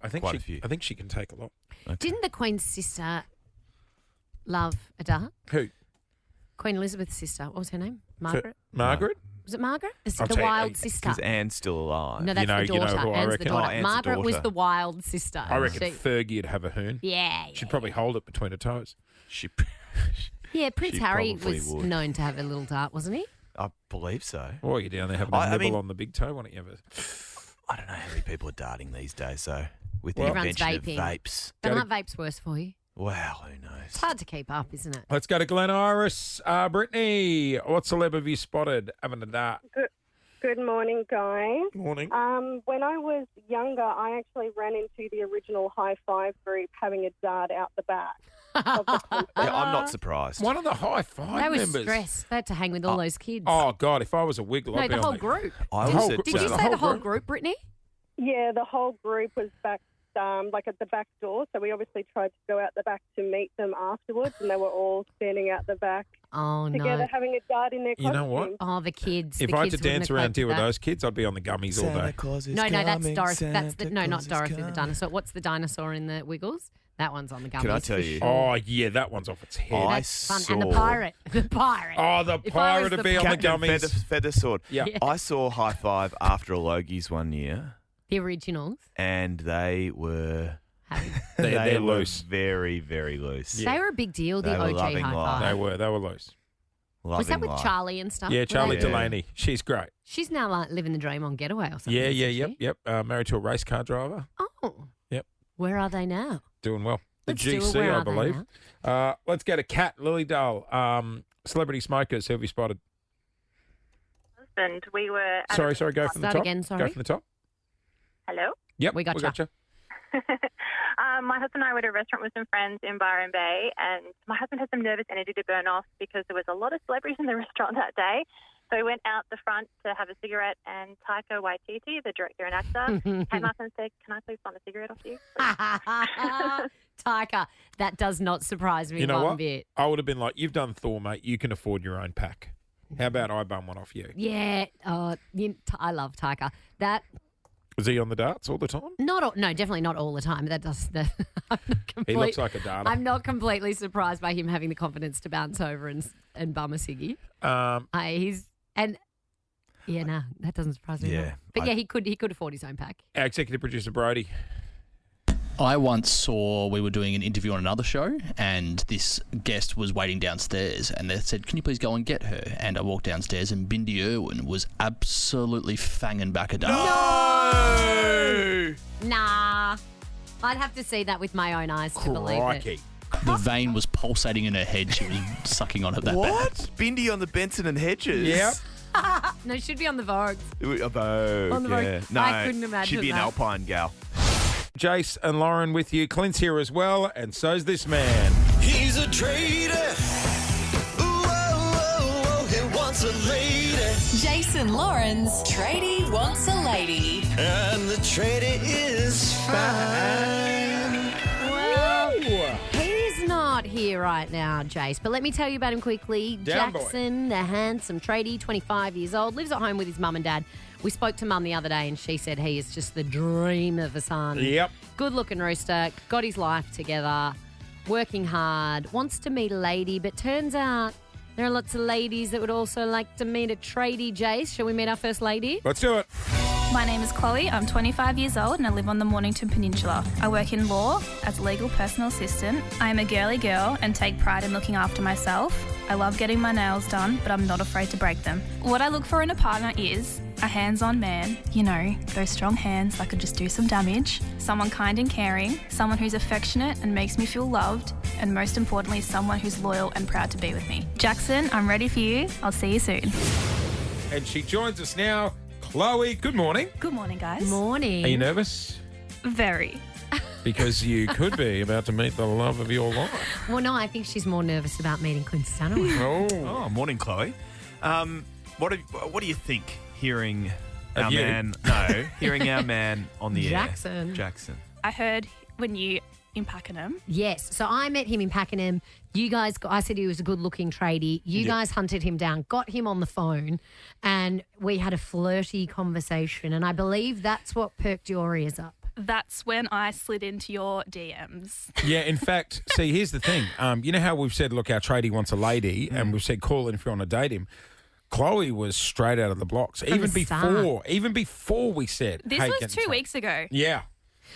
I think Quite a few. I think she can take a lot. Okay. Didn't the Queen's sister love a dart? Who? Queen Elizabeth's sister. What was her name? Margaret? Margaret? Was it Margaret? I'll The tell you, wild sister. Because Anne's still alive. No, that's the you know daughter. who I Anne's the reckon? daughter. Oh, Anne's the Margaret was daughter. the wild sister. I reckon She- Fergie'd have a hoon. Yeah. She'd probably hold it between her toes. She, Yeah, Prince she Harry probably was would. known to have a little dart, wasn't he? I believe so. Or you're down there having a I nibble mean- on the big toe. Why don't you have a... I don't know how many people are darting these days, so with the Well- Everyone's invention of vaping. vapes. But Go aren't vapes worse for you? Wow, who knows? It's hard to keep up, isn't it? Let's go to Glen Iris. Brittany, what celeb have you spotted having a dart? Good morning, guys. Morning. When I was younger, I actually ran into the original High Five group having a dart out the back. Of the concert. Yeah, I'm not surprised. One of the high five They were members. stressed. They had to hang with all those kids. Oh, God, if I was a wiggle, no, I'd be the on whole group. I The was whole at, group- Did was you it say the the whole whole group, Brittany? Yeah, the whole group was back, like at the back door. So we obviously tried to go out the back to meet them afterwards, and they were all standing out the back Oh, together no. having a dart in their You costume. know what? Oh, the kids. If the I had kids to dance wouldn't have around coped deal with that. those kids, I'd be on the gummies all day. Claus is No, that's coming, Dorothy. That's the Santa not Claus is Dorothy the coming. dinosaur. What's the dinosaur in the Wiggles? That one's on the gummies. Can I for tell you? sure. Oh, yeah, that one's off its head. I That's fun. saw And the pirate. The pirate. Oh, the If I was pirate the to be on the Captain gummies. Feather Sword. Yeah. Yeah. I saw High Five after a Logies one year, The originals. and they were They're they were loose. very, very loose. They were a big deal, the They were OG loving High life. Five. They were loose. Was that with Loving life. Charlie and stuff? Yeah, Were Charlie they- Yeah. Delaney. She's great. She's now like living the dream on Getaway or something. Yeah, isn't she? yep. Married to a race car driver. Oh. Yep. Where are they now? Doing well. The Let's do it. GC, Where I are they believe. Let's go to Kat Lilydale. Celebrity smokers. Who have you spotted? Husband, we were. At Sorry. Go from the Start top. again, Go sorry. from the top. Hello. Yep. We gotcha. My husband and I were at a restaurant with some friends in Byron Bay, and my husband had some nervous energy to burn off because there was a lot of celebrities in the restaurant that day. So we went out the front to have a cigarette, and Taika Waititi, the director and actor, came up and said, "Can I please bum a cigarette off you?" Taika, that does not surprise me You know one what? bit. I would have been like, "You've done Thor, mate. You can afford your own pack. How about I bum one off you?" Yeah, I love Taika. That Was he on the darts all the time? no, definitely not all the time. That does. I'm not He looks like a darter. I'm not completely surprised by him having the confidence to bounce over and bum a ciggy. That doesn't surprise me. at all. Yeah, But yeah, he could afford his own pack. Our executive producer Brody. I once saw we were doing an interview on another show, and this guest was waiting downstairs, and they said, "Can you please go and get her?" And I walked downstairs, and Bindi Irwin was absolutely fanging back a dart. No! Nah, I'd have to see that with my own eyes to believe it. Crikey. The vein was pulsating in her head. She was sucking on it that What? bad. Bindi on the Benson and Hedges? Yep. No, it should be on the Vogue. A Vogue, On the Vogue. yeah. No, I couldn't imagine she'd be an that. Alpine gal. Jace and Lauren with you. Clint's here as well, and so's this man. He's a trader. Ooh, oh, he wants a lady. Jason Lawrence, tradie wants a lady. And the trader is fine. Well, he's not here right now, Jace, but let me tell you about him quickly. Down boy. Jackson, the handsome tradie, 25 years old, lives at home with his mum and dad. We spoke to mum the other day and she said he is just the dream of a son. Yep. Good looking rooster, got his life together, working hard, wants to meet a lady, but turns out there are lots of ladies that would also like to meet a tradie, Jace. Shall we meet our first lady? Let's do it. My name is Chloe. I'm 25 years old and I live on the Mornington Peninsula. I work in law as a legal personal assistant. I am a girly girl and take pride in looking after myself. I love getting my nails done, but I'm not afraid to break them. What I look for in a partner is a hands-on man. You know, those strong hands that could just do some damage. Someone kind and caring. Someone who's affectionate and makes me feel loved. And most importantly, someone who's loyal and proud to be with me. Jackson, I'm ready for you. I'll see you soon. And she joins us now. Chloe, good morning. Good morning, guys. Morning. Are you nervous? Very. Because you could be about to meet the love of your life. Well, no, I think she's more nervous about meeting Quinn Stanaway. Oh, morning, Chloe. What do you think hearing Of our you? man? No, hearing our man on the Jackson. air. Jackson. I heard when you in Pakenham. Yes. So I met him in Pakenham. You guys, I said he was a good-looking tradie. You guys hunted him down, got him on the phone, and we had a flirty conversation. And I believe that's what perked your ears up. That's when I slid into your DMs. Yeah, in fact, see, here's the thing. You know how we've said, look, our tradie wants a lady, and we've said call in if you want to date him. Chloe was straight out of the blocks, From even the before we said. This hey, was get 2 in weeks ago. Yeah.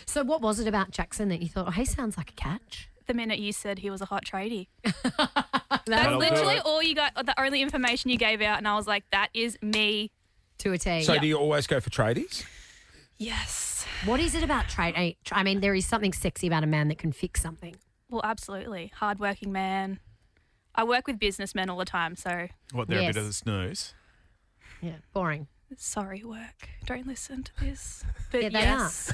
So what was it about Jackson that you thought, oh, he sounds like a catch? The minute you said he was a hot tradie. That'll That's do literally it. all you got, the only information you gave out, and I was like, that is me. To a T. So do you always go for tradies? Yes. What is it about trade? I mean, there is something sexy about a man that can fix something. Well, absolutely. Hardworking man. I work with businessmen all the time, so. What, they're a bit Yes. of the snooze? Yeah, boring. Sorry, work. Don't listen to this. But Yeah, they yes.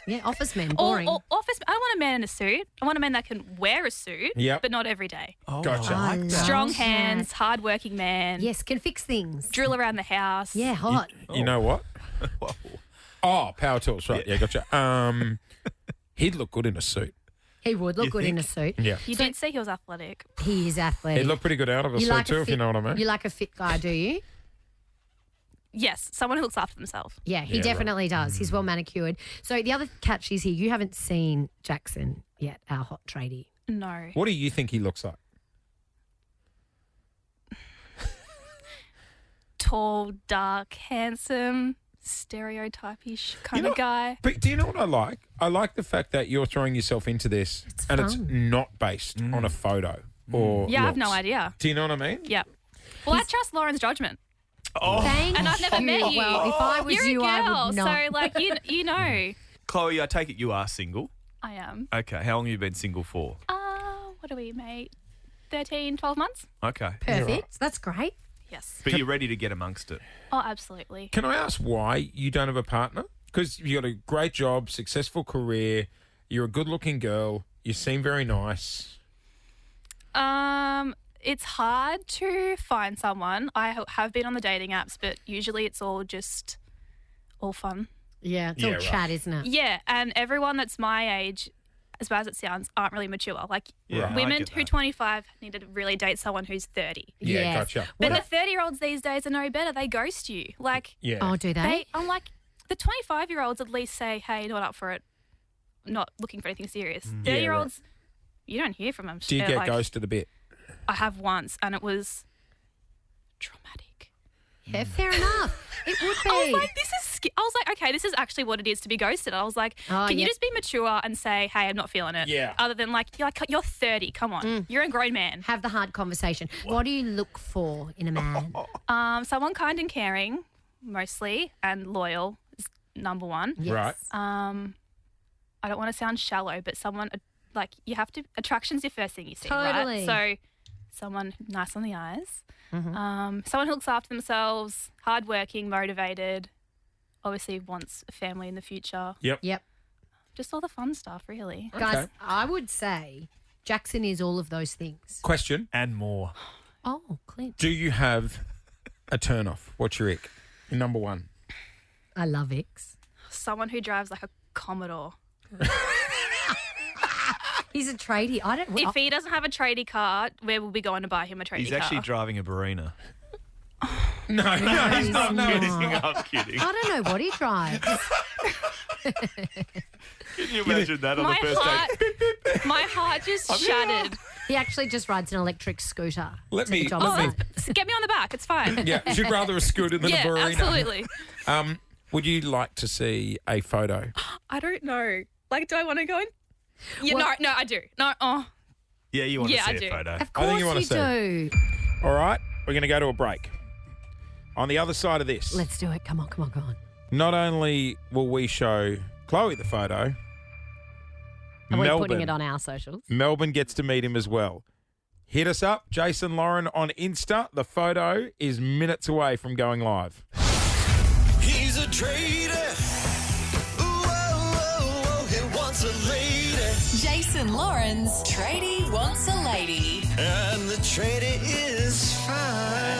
Yeah, office men, Or boring. office. I want a man in a suit. I want a man that can wear a suit, Yep. but not every day. Oh, Gotcha. I like that. Strong that. hands, hardworking man. Yes, can fix things. Drill around the house. Yeah, hot. You know what? Whoa. Oh, power tools, right. Yeah, gotcha. He'd look good in a suit. He would look You good in a think? suit. Yeah. You did say he was athletic. He is athletic. He'd look pretty good out of a You suit like a too, if you fit- know what I mean. You like a fit guy, do you? Yes, someone who looks after themselves. Yeah, he Yeah, definitely does. He's well manicured. So the other catch is here, you haven't seen Jackson yet, our hot tradie. No. What do you think he looks like? Tall, dark, handsome, stereotypish kind know- of guy. But do you know what I like? I like the fact that you're throwing yourself into this and it's fun. not based on a photo or Yeah, I have no looks. idea. Do you know what I mean? Yeah. Well, I trust Lauren's judgment. Oh, Thank And I've never you. met you. Well, if I was You're you, a girl, I would not. so like you know. Chloe, I take it you are single. I am. Okay, how long have you been single for? What are we, mate? 13, 12 months? Okay. Perfect. That's great. Yes. But you're ready to get amongst it. Oh, absolutely. Can I ask why you don't have a partner? Because you've got a great job, successful career, you're a good-looking girl, you seem very nice. It's hard to find someone. I have been on the dating apps, but usually it's all just all fun. Yeah, it's Yeah, all right. chat, isn't it? Yeah, and everyone that's my age, as bad as it sounds, aren't really mature. Like Yeah, I women get who are that. 25 need to really date someone who's 30. Yeah, Yes. gotcha. But the 30-year-olds these days are no better. They ghost you. Like, Yeah. Oh, do they? I'm like, the 25-year-olds at least say, hey, not up for it, not looking for anything serious. 30-year-olds, you don't hear from them. Do you They're get like, ghosted a bit? I have once, and it was traumatic. Yeah, fair enough. It would be. I was like, I was like, okay, this is actually what it is to be ghosted. I was like, Oh, can you yep. just be mature and say, hey, I'm not feeling it? Yeah. Other than like, you're 30. Come on, you're a grown man. Have the hard conversation. What do you look for in a man? Someone kind and caring, mostly, and loyal is number one. Yes. Right. I don't want to sound shallow, but someone like you have to. Attraction's your first thing you see, Totally. right? So, someone nice on the eyes. Mm-hmm. Someone who looks after themselves, hardworking, motivated. Obviously, wants a family in the future. Yep. Yep. Just all the fun stuff, really. Guys, I would say Jackson is all of those things. Question. And more. Oh, Clint. Do you have a turn-off? What's your ick? Number one. I love X. Someone who drives like a Commodore. He's a tradie. I don't. If he doesn't have a tradie car, where will we going to buy him a tradie He's car? actually driving a Barina. No, he's not. No, I'm kidding. I don't know what he drives. Can you imagine that on my the first heart, date? my heart just shattered. He actually just rides an electric scooter. Let to the me- job let me- site. Get me on the back. It's fine. Yeah, you'd rather a scooter than Yeah, a Barina. absolutely. would you like to see a photo? I don't know. Like, do I want to go in? Yeah, Well- no, I do. No, Yeah, you want Yeah, to I see do. a photo. Of I course think you want to see. do. All right, we're going to go to a break. On the other side of this, Let's do it. Come on. not only will we show Chloe the photo, Are we Melbourne, putting it on our socials? Melbourne gets to meet him as well. Hit us up, Jason Lauren on Insta. The photo is minutes away from going live. He's a trader. He wants a lady. Jason Lauren's tradie wants a lady. And the trader is fine.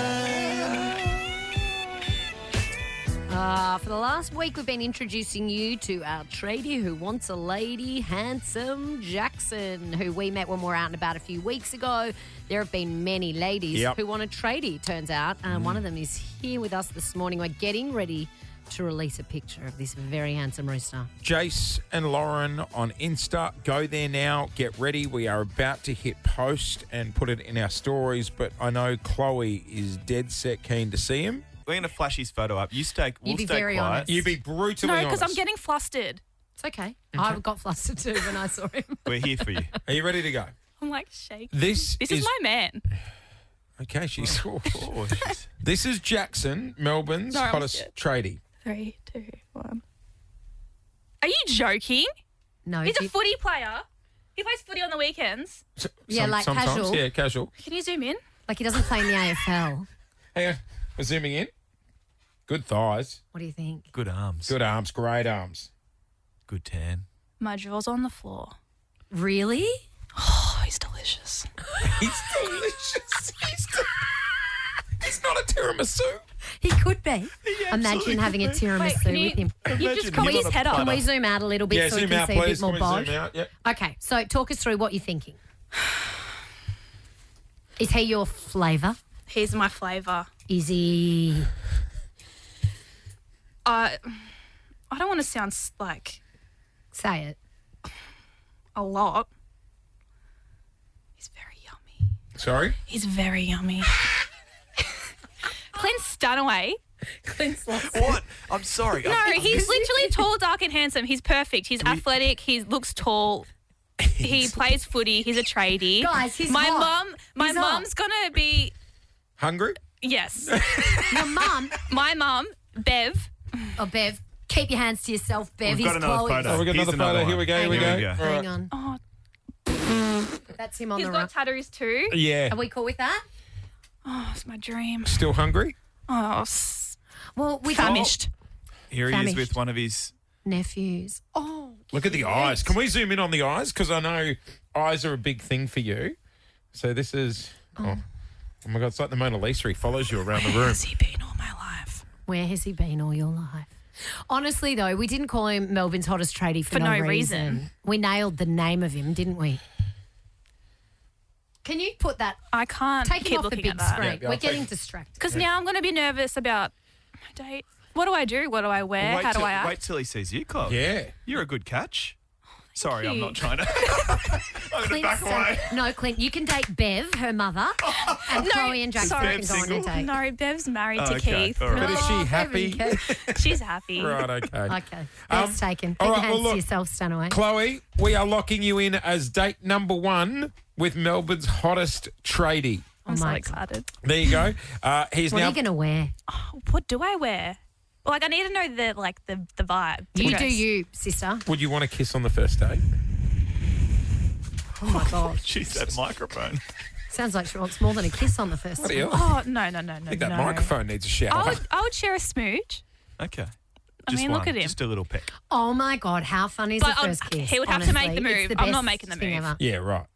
For the last week, we've been introducing you to our tradie who wants a lady, handsome Jackson, who we met when we were out and about a few weeks ago. There have been many ladies who want a tradie, turns out. And one of them is here with us this morning. We're getting ready to release a picture of this very handsome rooster. Jase and Lauren on Insta. Go there now. Get ready. We are about to hit post and put it in our stories, but I know Chloe is dead set keen to see him. We're going to flash his photo up. We'll stay very quiet. honest. You be brutally no, honest. because I'm getting flustered. It's okay. I got flustered too when I saw him. We're here for you. Are you ready to go? I'm like shaking. This is my man. Okay, she's... Oh, This is Jackson, Melbourne's No, I'm hottest scared. tradie. 3, 2, 1. Are you joking? No. He's a footy player. He plays footy on the weekends. Yeah, like sometimes, casual. Yeah, casual. Can you zoom in? Like he doesn't play in the AFL. Hang on. We're zooming in. Good thighs. What do you think? Good arms. Good arms. Great arms. Good tan. My jaw's on the floor. Really? Oh, he's delicious. He's delicious. He's not a tiramisu. He could be. Imagine having a Wait, tiramisu can you, with him. you just Imagine put him his on a head up. Can we zoom out a little bit Yeah, so we zoom can out, see a please. bit more Can we bod? zoom out? Yep. Okay, so talk us through what you're thinking. Is he your flavour? He's my flavour. Is he... I don't want to sound like Say it. a lot. He's very yummy. Sorry? He's very yummy. Clint Stanaway. What? I'm sorry. No, he's literally tall, dark, and handsome. He's perfect. He's athletic. He looks tall. He plays footy. He's a tradie. Guys, he's my hot. My mum's gonna be Hungry? yes. Your mum... My mum, Bev. Oh, Bev, keep your hands to yourself, Bev. We've got He's another Chloe. photo. Oh, we got Here's another photo. another Here we one. go. Here we Hang go. on. All right. Hang on. Oh, That's him on he's the got right. tattoos too. Yeah. Are we cool with that? Oh, it's my dream. Still hungry? Oh, Well, we famished. Here he is Famished. with one of his... nephews. Oh, Look at the eyes. Can we zoom in on the eyes? Because I know eyes are a big thing for you. So this is... Oh my God, it's like the Mona Lisa. He follows you around the room. Has he been all my life? where has he been all your life? Honestly, though, we didn't call him Melbourne's hottest tradie for no reason. We nailed the name of him, didn't we? Can you put that? I can't Take keep him off the looking big at that. screen. Yeah, We're I'll getting take- distracted. Because now I'm going to be nervous about my date. What do I do? What do I wear? Wait How do till- I act? Wait till he sees you, Chloe. Yeah. You're a good catch. Sorry, I'm you. not trying to. I'm going to Clint, back away. no, Clint, you can date Bev, her mother, and Chloe and Jackson sorry. can go on a Single? date. No, Bev's married to Okay, Keith. all right. But is she Oh, happy? Bev and Keith. She's happy. Right, okay. Okay, that's taken. Put all your right, hands well, look, to yourself, Stanaway. Chloe, we are locking you in as date number 1 with Melbourne's hottest tradie. I'm so my excited. There you go. He's What now. are you going to wear? What do I wear? Like, I need to know the vibe. the You dress. do you, sister. Would you want to kiss on the first date? Oh, my gosh. She's that microphone. Sounds like she wants more than a kiss on the first Bloody date. hell. Oh, no. I think that microphone needs a shout. I would share a smooch. Okay. I Just mean, one. look at him. Just a little peck. Oh, my God. How fun is But the first kiss? he would have to make honestly? the It's move. the I'm not best making the thing move. ever. Yeah, right.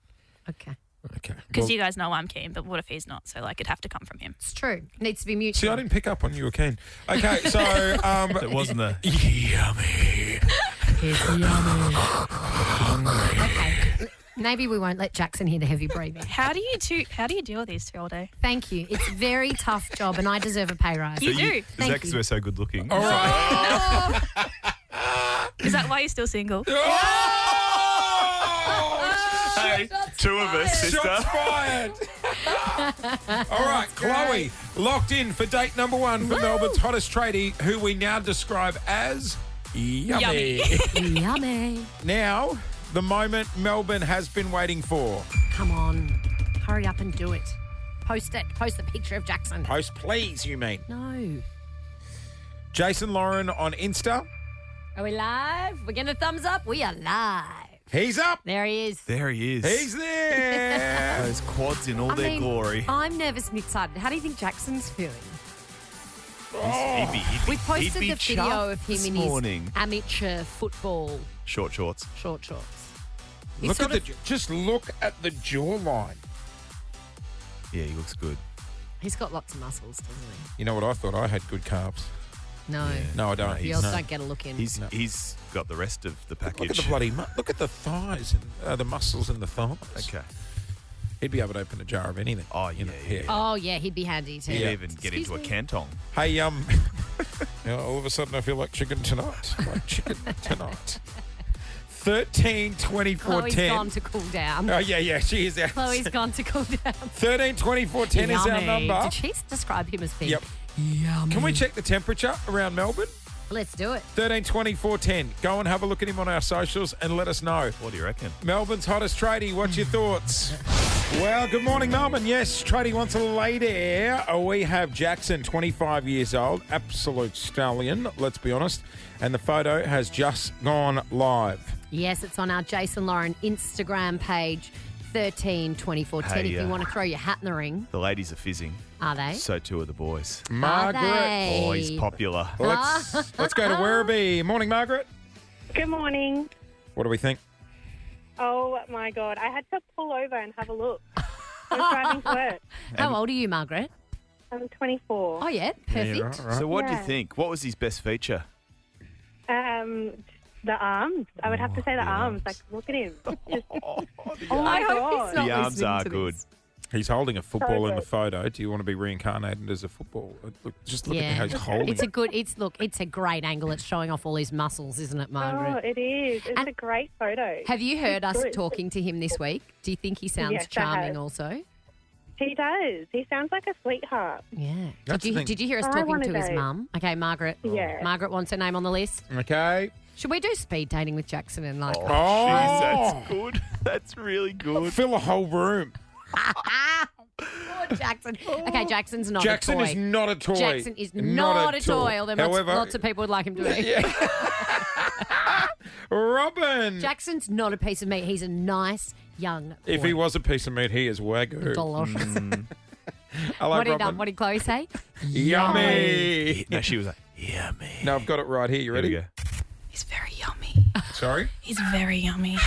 Okay. Okay. Because Well, you guys know I'm keen, but what if he's not? So, like, it'd have to come from him. It's true. It needs to be mutual. see, I didn't pick up on you were keen. Okay, so It wasn't the. yummy. It's yummy. Okay. Maybe we won't let Jackson hear the heavy breathing. How do you deal with these two all day? Thank you. It's a very tough job, and I deserve a pay rise. You do. Is that Thank because you. we're so good looking? All right. Is that why you're still single? Oh! Hey, Okay, two of us, sister. Shots fired. All right, Chloe, locked in for date number 1 for Melbourne's hottest tradie, who we now describe as yummy. Yummy. Now, the moment Melbourne has been waiting for. Come on. Hurry up and do it. Post it. Post the picture of Jackson. Post, please, you mean. No. Jason Lauren on Insta. Are we live? We're getting a thumbs up. We are live. He's up. There he is. There he is. He's there. Those quads in all their glory. I'm nervous and excited. How do you think Jackson's feeling? We posted he'd be the video chuffed of him this in morning. his amateur football Short shorts. shorts. Look at just look at the jawline. Yeah, he looks good. He's got lots of muscles, doesn't he? You know what? I thought I had good calves. No. No, I don't. Yours don't get a look in. He's got the rest of the package. Look at the bloody look at the thighs and the muscles in the thighs. Okay. He'd be able to open a jar of anything. Oh, yeah. Oh, yeah, he'd be handy too. He'd even get into a canton. Hey, you know, all of a sudden I feel like chicken tonight. 13 24 Chloe's 10. gone to cool down. Oh, yeah, she is out. Chloe's gone to cool down. 13 24 10 is our Yummy. number. Did she describe him as being Yep. yummy? Can we check the temperature around Melbourne? Let's do it. 13 24 10. Go and have a look at him on our socials and let us know. What do you reckon? Melbourne's hottest tradie, what's your thoughts? Well, good morning, Melbourne. Yes, tradie wants a lady. We have Jackson, 25 years old, absolute stallion, let's be honest. And the photo has just gone live. Yes, it's on our Jason Lauren Instagram page, 13 24 10. Hey, If you want to throw your hat in the ring. The ladies are fizzing. Are they? So too are the boys. Margaret. they? Oh, he's popular. Let's go to Werribee. Morning, Margaret. Good morning. What do we think? Oh my God, I had to pull over and have a look. I was driving to work. How old are you, Margaret? I'm 24. Oh, yeah, perfect. So what do you Yeah. think? What was his best feature? The arms. I would have to say the arms. Like, look at him. Just, oh I my hope God. he's not The arms listening are to good. this. He's holding a football in the good. photo. Do you want to be reincarnated as a football? Just look at how he's holding It's a it. good. It's a great angle. It's showing off all his muscles, isn't it, Oh, Margaret? it is. It's And a great photo. Have you heard It's us good. talking to him this week? Do you think he sounds Yes, I charming have. also? He does. He sounds like a sweetheart. Yeah. That's the thing. Did you hear us I talking wanna to his date. mum? Okay, Margaret. Yeah. Margaret wants her name on the list. Okay. Should we do speed dating with Jackson and like? Oh, jeez, that's good. That's really good. Fill a whole room. Poor Jackson. Okay, Jackson's not Jackson a toy. is not a toy. Jackson is not a toy. Although However, lots of people would like him to be. Robin. Jackson's not a piece of meat. He's a nice young boy. If he was a piece of meat, he is Wagyu. Delicious. Hello, What Robin. did Chloe say? Yummy. No, she was like, yummy. No, I've got it right here. You ready? Here we go. He's very yummy. Sorry? He's very yummy.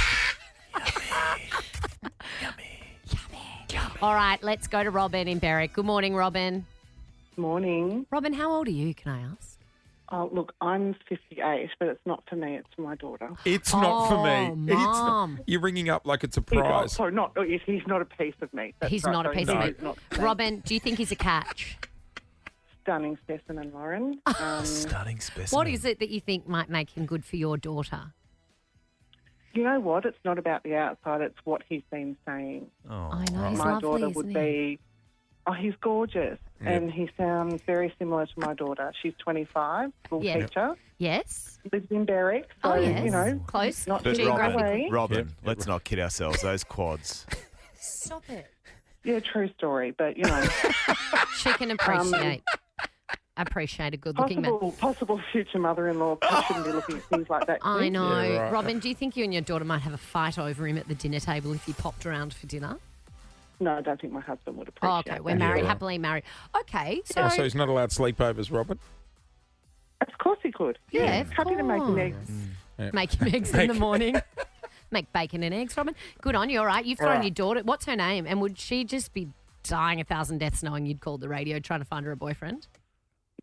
All right, let's go to Robin in Berwick. Good morning, Robin. Morning. Robin, how old are you, can I ask? Oh, look, I'm 58, but it's not for me. It's for my daughter. It's not for me. Oh, It's not- Mom. You're ringing up like it's a He's, prize. sorry, he's not a piece of meat. That's He's right, not a sorry, piece of no, meat. he's not. Robin, do you think he's a catch? Stunning specimen, Lauren. Stunning specimen. What is it that you think might make him good for your daughter? You know what? It's not about the outside. It's what he's been saying. Oh. I know, he's my lovely, daughter isn't would he? be... Oh, he's gorgeous. Yep. And he sounds very similar to my daughter. She's 25, school Yeah. teacher. Yes. Lives in Berwick. So, Oh, yes. you know, Close. not But too far Robin, away. Robin, let's not kid ourselves. Those quads. Stop it. Yeah, true story. But, you know, She can appreciate a good-looking man. possible future mother-in-law shouldn't be looking at things like that. I too. know. Yeah, right. Robin, do you think you and your daughter might have a fight over him at the dinner table if you popped around for dinner? No, I don't think my husband would appreciate Oh, okay. We're that. married, right. happily married. Okay, so... Oh, so he's not allowed sleepovers, Robin? Of course he could. Yeah, of happy to make an egg. Make him eggs in the morning. Make bacon and eggs, Robin. Good on you, all right. You've thrown your daughter. What's her name? And would she just be dying 1,000 deaths knowing you'd called the radio trying to find her a boyfriend?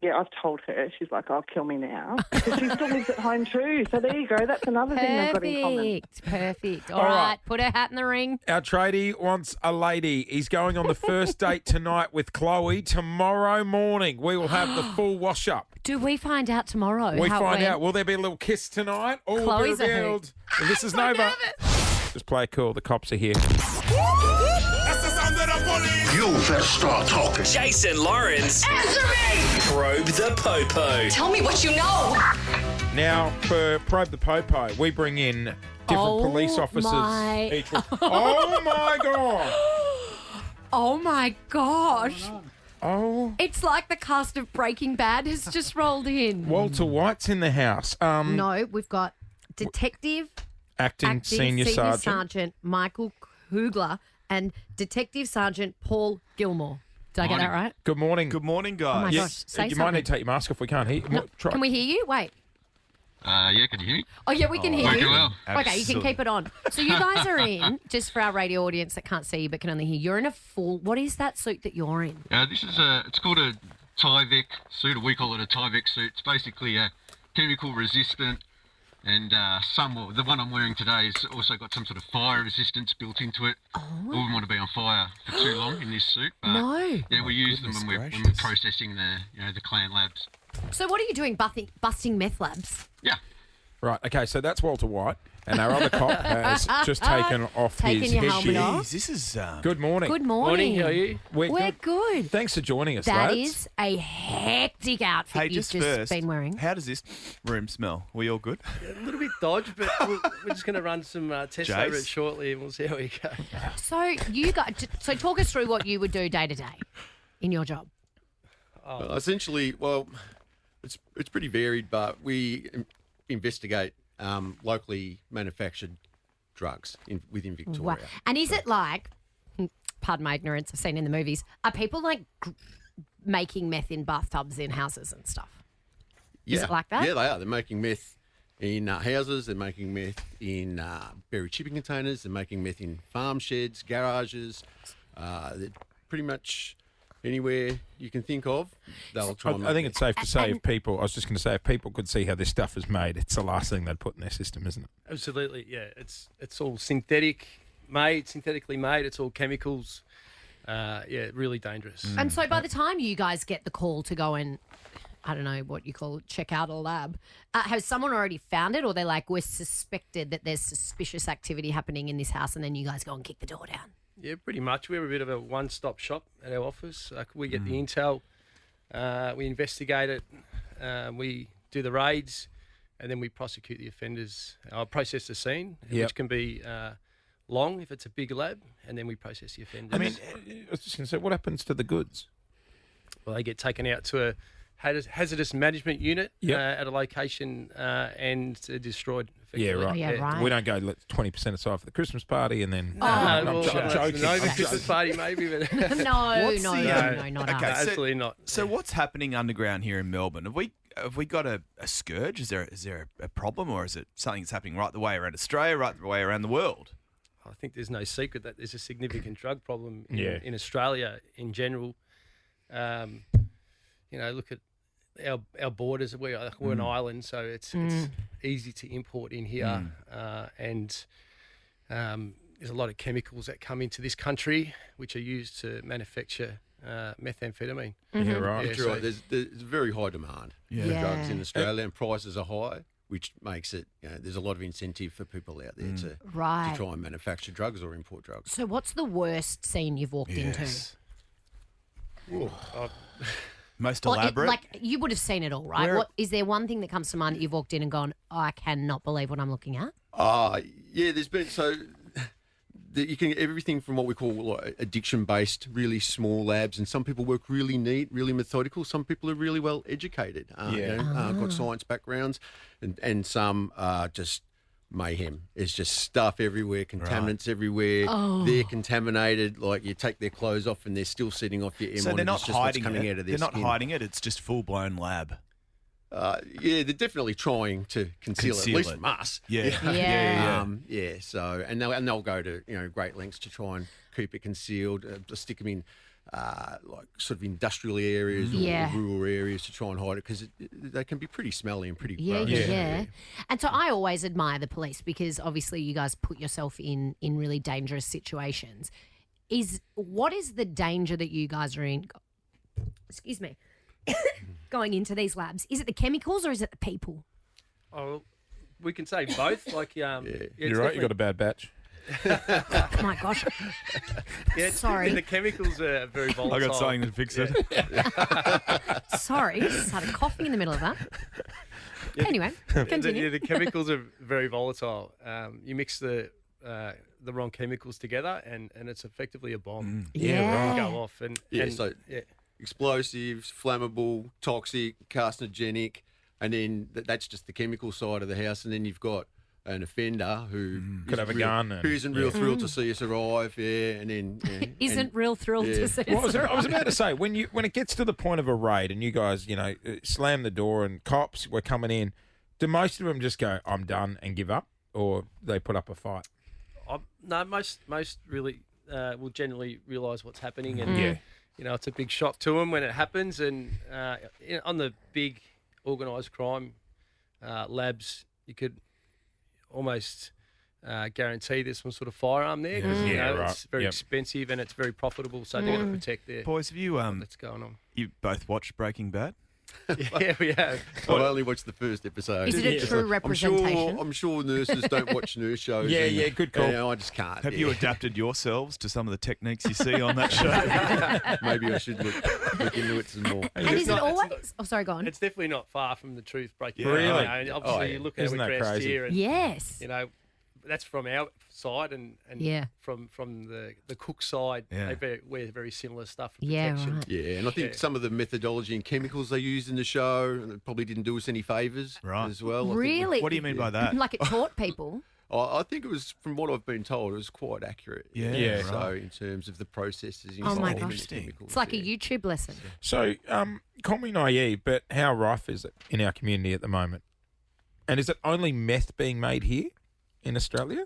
Yeah, I've told her. She's like, "Oh, kill me now." Because she still lives at home too. So there you go. That's another thing they've got in common. Perfect. All All right. right, put her hat in the ring. Our tradie wants a lady. He's going on the first date tonight with Chloe. Tomorrow morning, we will have the full wash-up. Do we find out tomorrow? We how it find went? out. Will there be a little kiss tonight? All will be Chloe's a hoot. revealed. This is Nova. Just play it cool. The cops are here. You first start talking. Jason Lawrence. Answer me! Probe the Popo. Tell me what you know. Now, for Probe the Popo, we bring in different police officers each week. Oh, my God. Oh, my gosh. Oh. It's like the cast of Breaking Bad has just rolled in. Walter White's in the house. No, we've got Detective Acting Senior Sergeant Michael Kugler and Detective Sergeant Paul Gilmore. Did I get that right? Good morning. Good morning, guys. Oh my gosh, say you might need to take your mask off. We can't hear you. No, can we hear you? Wait. Yeah, can you hear me? Oh, yeah, we can hear you. Well. Okay, you can keep it on. So you guys are in, just for our radio audience that can't see you but can only hear, you're in a full, what is that suit that you're in? This is it's called a Tyvek suit, or we call it a Tyvek suit. It's basically a chemical resistant, and the one I'm wearing today has also got some sort of fire resistance built into it. I wouldn't want to be on fire for too long in this suit, but yeah, we use them when we're processing the clan labs. So what are you doing, busting meth labs? Yeah. Right, okay, so that's Walter White, and our other cop has just taken off Taken his your headgear. helmet off. This is Good morning. Good morning. How are you? We're good. Thanks for joining us, That lads. is a hectic outfit Hey, you've just just first, been wearing. how does this room smell? We all good? A little bit dodged, but we're just going to run some tests over Jase? it shortly, and we'll see how we go. So you got. So talk us through what you would do day to day in your job. Essentially, well, it's pretty varied, but we investigate locally manufactured drugs within Victoria. Wow. And is it like, pardon my ignorance, I've seen in the movies, are people like making meth in bathtubs in houses and stuff? Yeah. Is it like that? Yeah, they are. They're making meth in houses. They're making meth in buried shipping containers. They're making meth in farm sheds, garages. They're pretty much anywhere you can think of, they'll try and make I think it. it's safe to say if people people could see how this stuff is made, it's the last thing they'd put in their system, isn't it? Absolutely, yeah. It's all synthetically made. It's all chemicals. Yeah, really dangerous. And so by the time you guys get the call to go and, I don't know what you call it, check out a lab, has someone already found it, or they're like, we're suspected that there's suspicious activity happening in this house, and then you guys go and kick the door down? Yeah, pretty much. We're a bit of a one-stop shop at our office. We get the intel, we investigate it, we do the raids, and then we prosecute the offenders. I'll process the scene, which can be long if it's a big lab, and then we process the offenders. I mean, I was just going to say, what happens to the goods? Well, they get taken out to a hazardous management unit at a location and destroyed. Yeah, right. Oh, yeah, right. We don't go 20% aside for the Christmas party and then. I'm joking. No, Christmas party maybe, but no, not okay, us. absolutely not. So what's happening underground here in Melbourne? Have we got a scourge? Is there a problem, or is it something that's happening right the way around Australia, right the way around the world? I think there's no secret that there's a significant drug problem Yeah. in Australia in general. Look at our borders. We're an island, so it's easy to import in here, and there's a lot of chemicals that come into this country which are used to manufacture methamphetamine. Yeah, right. That's right. There's very high demand for drugs in Australia, and prices are high, which makes it, there's a lot of incentive for people out there to try and manufacture drugs or import drugs. So what's the worst scene you've walked into? Most elaborate? Like, you would have seen it all, right? Is there one thing that comes to mind that you've walked in and gone, oh, I cannot believe what I'm looking at? Yeah, there's been you can get everything from what we call like addiction-based, really small labs, and some people work really neat, really methodical. Some people are really well educated, got science backgrounds, and some are just mayhem. There's just stuff everywhere, contaminants everywhere. They're contaminated. Like, you take their clothes off and they're still sitting off your ear. So they're not hiding coming it. out of their They're not skin. hiding it. It's just full-blown lab. Yeah, they're definitely trying to conceal it, at least from us. Yeah. So they'll go to great lengths to try and keep it concealed. Stick them in like sort of industrial areas or rural areas to try and hide it, because they can be pretty smelly and pretty gross. Yeah. And so I always admire the police, because obviously you guys put yourself in really dangerous situations. What is the danger that you guys are in? Excuse me. Going into these labs, is it the chemicals or is it the people? Oh, we can say both. Like, You're right. You got a bad batch. Oh, my gosh. Yeah, Sorry. The chemicals are very volatile. I got something to fix it. Sorry, just started coughing in the middle of that. Anyway, continue. The chemicals are very volatile. You mix the wrong chemicals together, and it's effectively a bomb. Yeah. Go off and explosives, flammable, toxic, carcinogenic, and then that's just the chemical side of the house, and then you've got an offender who could have a gun, who isn't real thrilled to see us arrive, and then Isn't real thrilled to see Well, us. I was about to say, when it gets to the point of a raid and you guys, slam the door and cops were coming in, do most of them just go, "I'm done," and give up, or they put up a fight? No, most really will generally realise what's happening, and it's a big shock to them when it happens. And on the big organised crime labs, you could almost guarantee there's some sort of firearm there because it's very expensive and it's very profitable, so they're going to protect their Boys, have you what's going on. You both watched Breaking Bad? Yeah, we have. I've only watched the first episode. Is it a true representation? I'm sure nurses don't watch nurse shows. Yeah, good call. I just can't. Have you adapted yourselves to some of the techniques you see on that show? Maybe I should look into it some more. And is it always? Oh, sorry, go on. It's definitely not far from the truth. Breaking Really? Bad. Obviously, you look at Isn't how that we're dressed crazy? here, and Yes. that's from our side, and from the cook side, they wear very similar stuff for protection. Right. Yeah, and I think some of the methodology and chemicals they used in the show probably didn't do us any favours as well. Really? What do you mean by that? Like it taught people? I think it was, from what I've been told, it was quite accurate. Yeah. So in terms of the processes Oh involved my in the gosh. chemicals. It's like a YouTube lesson. So, call me naive, but how rife is it in our community at the moment? And is it only meth being made here in Australia?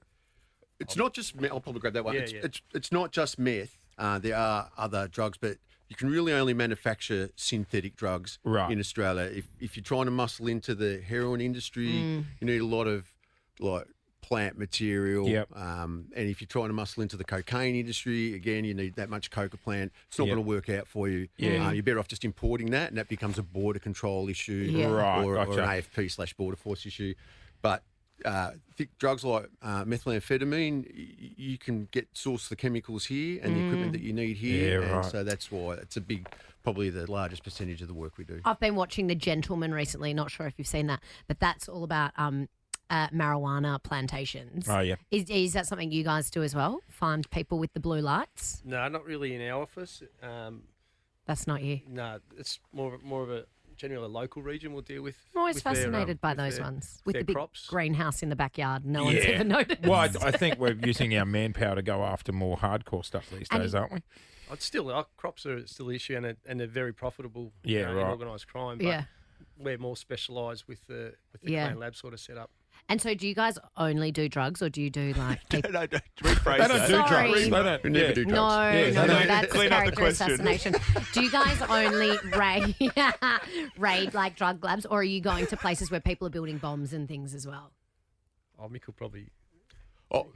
It's not just meth. I'll probably grab that one. It's not just meth. There are other drugs, but you can really only manufacture synthetic drugs in Australia. If you're trying to muscle into the heroin industry, you need a lot of plant material. And if you're trying to muscle into the cocaine industry, again, you need that much coca plant. It's not going to work out for you. You're better off just importing that, and that becomes a border control issue or an AFP/border force issue. But drugs like methamphetamine, you can source the chemicals here and the equipment that you need here. And so that's why it's probably the largest percentage of the work we do. I've been watching The Gentleman recently. Not sure if you've seen that, but that's all about marijuana plantations. Oh, yeah. Is that something you guys do as well? Find people with the blue lights? No, not really in our office. That's not you. No, it's more of a generally a local region will deal with. I'm always with fascinated by with those their- ones with the big crops. greenhouse in the backyard. No one's ever noticed. Well, I think we're using our manpower to go after more hardcore stuff these days, aren't we? It's still our crops are still an issue, and they're very profitable. Yeah, in right. organised crime. But we're more specialised with the clean lab sort of setup. And so, do you guys only do drugs, or do you do like? Rephrase They don't that. do drugs. Sorry. They don't. We never do drugs. No, that's Clean up the character question. assassination. Do you guys only raid like drug labs, or are you going to places where people are building bombs and things as well? Mick will probably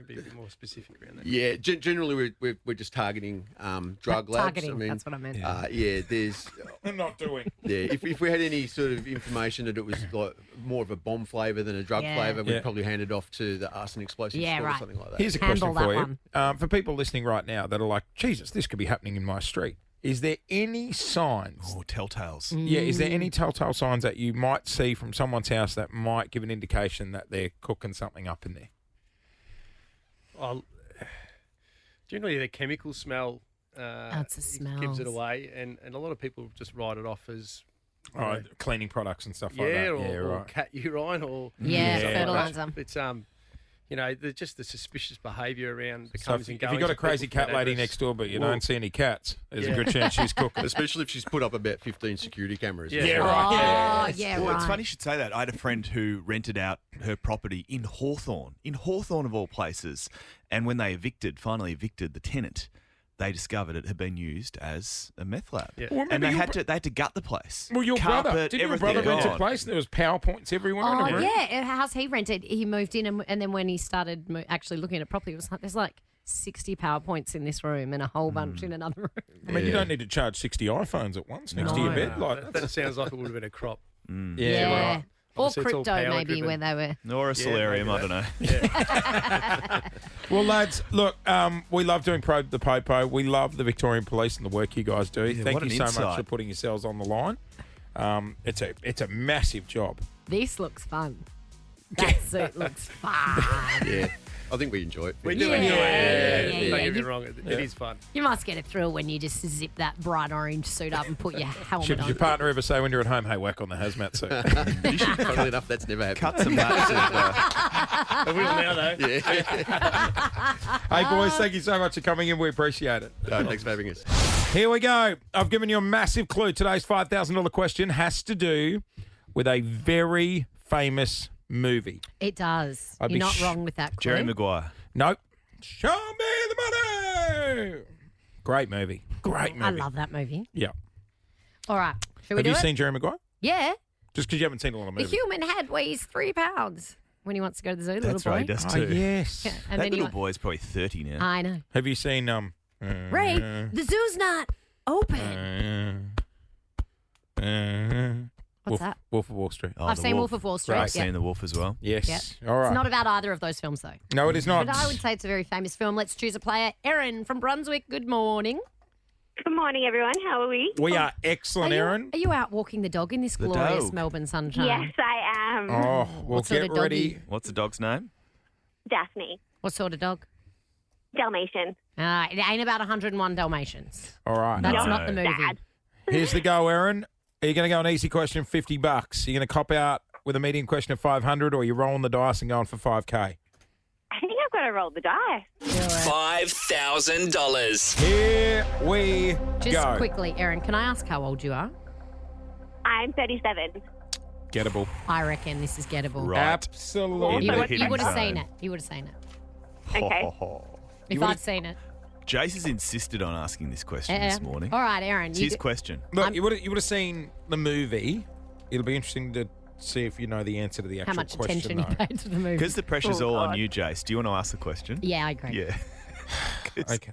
be a bit more specific around that. Yeah, generally we're just targeting drug labs. Targeting, that's what I meant. There's We're not doing. Yeah, if we had any sort of information that it was like more of a bomb flavour than a drug flavour, we'd probably hand it off to the arson explosive squad or something like that. Here's a question for you. For people listening right now that are like, Jesus, this could be happening in my street. Is there any signs? Oh, telltales. Yeah, is there any telltale signs that you might see from someone's house that might give an indication that they're cooking something up in there? Generally, the chemical smell. It's a smell. Gives it away, and a lot of people just write it off as cleaning products and stuff like that. Or cat urine or fertilizer. It's just the suspicious behaviour around the So comings if and goings. you've got a of people crazy from that cat lady address. next door, but you don't see any cats, there's a good chance she's cooking. Especially if she's put up about 15 security cameras. Yeah, right. Oh, yeah, Well, right. it's funny you should say that. I had a friend who rented out her property in Hawthorne of all places. And when they finally evicted the tenant, they discovered it had been used as a meth lab. Yeah. Well, And they had to gut the place. Well, your brother, didn't your brother rent a gone. place and there was PowerPoints everywhere in Oh the room? yeah, a house he rented. He moved in, and then when he started actually looking at it properly, it was like there's like 60 PowerPoints in this room and a whole bunch in another room. I mean, you don't need to charge 60 iPhones at once next to your bed. Like That sounds like it would have been a crop. Yeah, right. Or Obviously, it's all crypto, power maybe, driven. where they were. Nor a solarium, I don't know. Well, lads, look, we love doing Probe the Popo. We love the Victorian Police and the work you guys do. Yeah, Thank what you an so much insight. for putting yourselves on the line. It's a massive job. This looks fun. That suit looks fun. Yeah. I think we enjoy it. We do Yeah, enjoy it. yeah, Don't yeah. get me wrong. It is fun. You must get a thrill when you just zip that bright orange suit up and put your helmet Should on. your partner ever say when you're at home, hey, whack on the hazmat suit? Funnily enough, that's never happened. Cut some maps. I will now, though. Hey, boys, thank you so much for coming in. We appreciate it. No, thanks for having us. Here we go. I've given you a massive clue. Today's $5,000 question has to do with a very famous movie. It does. I'd You're be not wrong with that clue. Jerry Maguire. Nope. Show me the money. Great movie. Great movie. I love that movie. Yeah. All right. Should we Have do you it? seen Jerry Maguire? Yeah. Just because you haven't seen a lot of The movies. human head weighs 3 pounds when he wants to go to the zoo, That's little boy. right, he does Oh, too. yes. Yeah, That and then little you boy's probably 30 now. I know. Have you seen Ray, the zoo's not open. What's that? Wolf of Wall Street. Oh, I've the seen Wolf of Wall Street. I've yeah. seen The Wolf as well. Yes. Yep. All right. It's not about either of those films, though. No, it is not. But I would say it's a very famous film. Let's choose a player. Erin from Brunswick, good morning. Good morning, everyone. How are we? We are excellent, Erin. Are you out walking the dog in this The glorious dog. Melbourne sunshine? Yes, I am. Oh, well, What sort get of doggy? ready. What's the dog's name? Daphne. What sort of dog? Dalmatian. It ain't about 101 Dalmatians. All right. That's No. not the movie. Dad. Here's the go, Erin. Are you going to go an easy question, $50? You're going to cop out with a medium question of 500, or you're rolling the dice and going for 5K? I think I've got to roll the dice. $5,000. Here we Just go. quickly, Erin, can I ask how old you are? I'm 37. Gettable. I reckon this is gettable. Right. Absolutely. You In the would hitting have zone. seen it. You would have seen it. Okay. If would've- I'd seen it. Jace has insisted on asking this question this morning. All right, Erin. It's you his do- question. Look, you would have seen the movie. It'll be interesting to see if you know the answer to the how actual much question. attention you though. paid to the movie. Because the pressure's Oh, all on God. you, Jace. Do you want to ask the question? Yeah, I agree. Yeah. 'Cause Okay.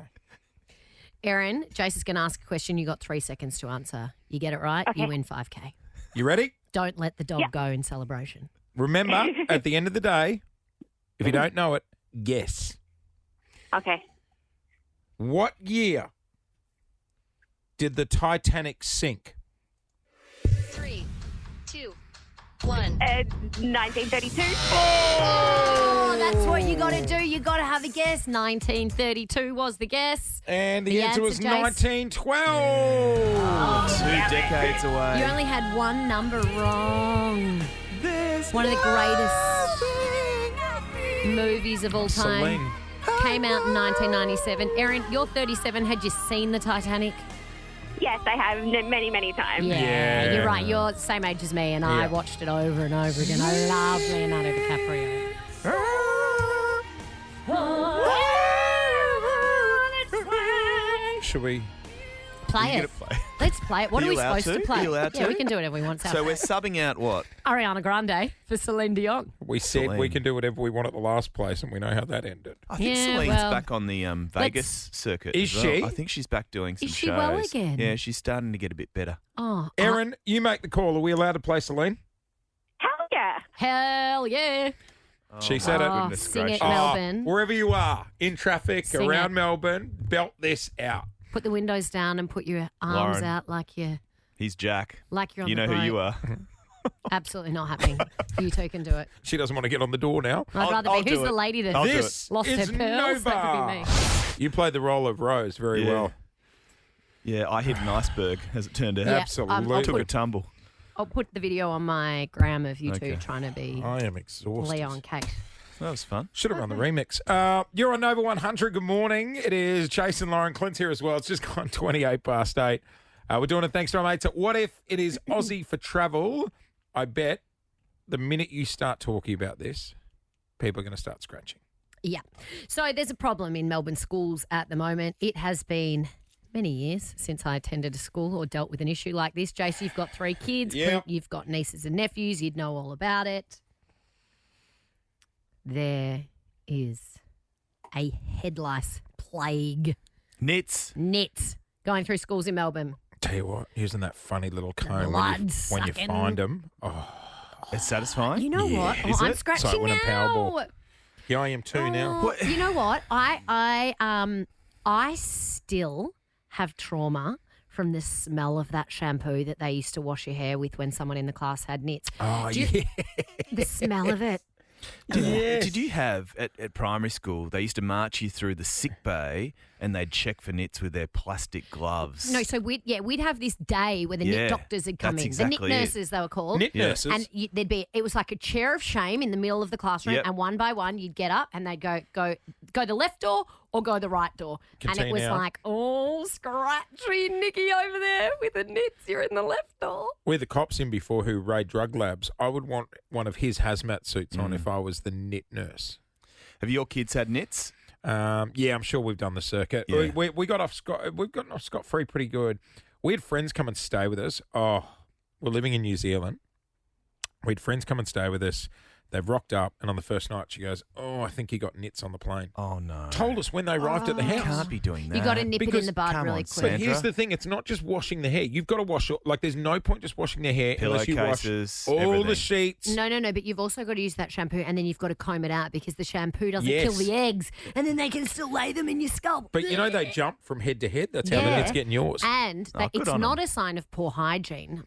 Erin, Jace is going to ask a question. You got 3 seconds to answer. You get it right, you Okay. win 5K. You ready? Don't let the dog Yep. go in celebration. Remember, at the end of the day, if you don't know it, guess. Okay. What year did the Titanic sink? 3, 2, 1. 1932. Oh, that's what you got to do. You got to have a guess. 1932 was the guess. And the The answer was answer, Jace? 1912. 2 decades away. You only had one number wrong. One of the greatest movies of all time. Celine. Came out in 1997. Erin, you're 37. Had you seen the Titanic? Yes, I have many, many times. Yeah. You're right. You're the same age as me, and I Yeah. watched it over and over again. I love Leonardo DiCaprio. Should we? Play You it. gotta play. Let's play it. What Are are we you allowed supposed to to? play? Are you allowed yeah, we to? can do whatever we want. So we're subbing out what? Ariana Grande for Celine Dion. We said we Celine. can do whatever we want at the last place, and we know how that ended. I think Yeah, Celine's well, back on the Vegas circuit. Is as well. she? I think she's back doing some Is she shows. well again? Yeah, she's starting to get a bit better. Oh, Erin, you make the call. Are we allowed to play Celine? Hell yeah. hell yeah. She said it. Oh, Goodness sing gracious. it, Melbourne. Wherever you are, in traffic, Sing around it. Melbourne, belt this out. Put the windows down and put your arms Lauren. out like you're He's Jack. on You the know who boat. you are. Absolutely not happening. You two can do it. She doesn't want to get on the door now. I'd rather I'll be. Who's do the it. lady that I'll do This lost is her pearls? That could be me. Nova. You played the role of Rose very Yeah. well. Yeah, I hit an iceberg, as it turned out. Yeah, Absolutely. Took a tumble. I'll put the video on my gram of you Okay. two trying to be I am exhausted. Leo and Kate. That was fun. Should have run the remix. You're on Nova 100. Good morning. It is Jason, Lauren, Clint's here as well. It's just gone 28 past 8. We're doing it thanks to our mates at What If It Is Aussie for Travel. I bet the minute you start talking about this, people are going to start scratching. Yeah. So there's a problem in Melbourne schools at the moment. It has been many years since I attended a school or dealt with an issue like this. Jase, you've got 3 kids. Yep. Clint, you've got nieces and nephews. You'd know all about it. There is a head lice plague. Nits. Nits going through schools in Melbourne. Tell you what, using that funny little comb Blood when you sucking. find them. Oh, It's satisfying. You know what? Oh, Is I'm it? scratching Sorry, when I'm Powerball. now. Yeah, I am too now. You know what? I still have trauma from the smell of that shampoo that they used to wash your hair with when someone in the class had nits. Oh, The smell of it. Did you have at primary school? They used to march you through the sick bay, and they'd check for nits with their plastic gloves. No, so we'd have this day where the Yeah, nit doctors would come that's in. exactly the nit nurses, they were called. Nit nurses? And it was like a chair of shame in the middle of the classroom, Yep. and one by one you'd get up and they'd go the left door or go the right door. And it Canteen was out. like, oh, scratchy Nikki over there with the nits. You're in the left door. We're the cops in before who raid drug labs. I would want one of his hazmat suits on if I was the nit nurse. Have your kids had nits? Yeah, I'm sure we've done the circuit. Yeah. We got off we've gotten off scot-free pretty good. We had friends come and stay with us. Oh, we're living in New Zealand. We had friends come and stay with us. They've rocked up, and on the first night, she goes, "Oh, I think he got nits on the plane." Oh no! Told us when they arrived at the house. Can't be doing that. You got to nip it in Because- the bud come really on, quick. But here's the thing: it's not just washing the hair. You've got to wash it. Like, there's no point just washing the hair unless you wash Pillowcases, all the everything. sheets. No, but you've also got to use that shampoo and then you've got to comb it out because the shampoo doesn't Yes. kill the eggs and then they can still lay them in your scalp. But you know they jump from head to head. That's how the nits get in yours. And Oh, good it's on not 'em. a sign of poor hygiene.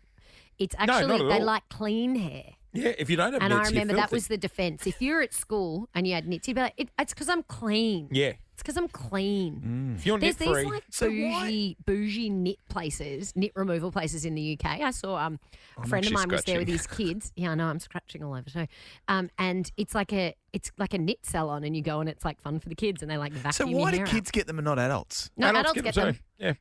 It's not actually, at they all. like clean hair. Yeah, if you don't have And nits, I remember you're that filthy. was the defence. If you're at school and you had nits, you'd be like, it's because I'm clean. Yeah. It's because I'm clean. If you're There's nit free, these like bougie knit places, knit removal places in the UK. I saw a friend of actually mine was there with his scratching. kids. Yeah, I know, I'm scratching all over too. And it's like a knit salon, and you go and it's like fun for the kids, and they like vacuum So your why do hair kids out. get them and not adults? No, adults get them. Yeah.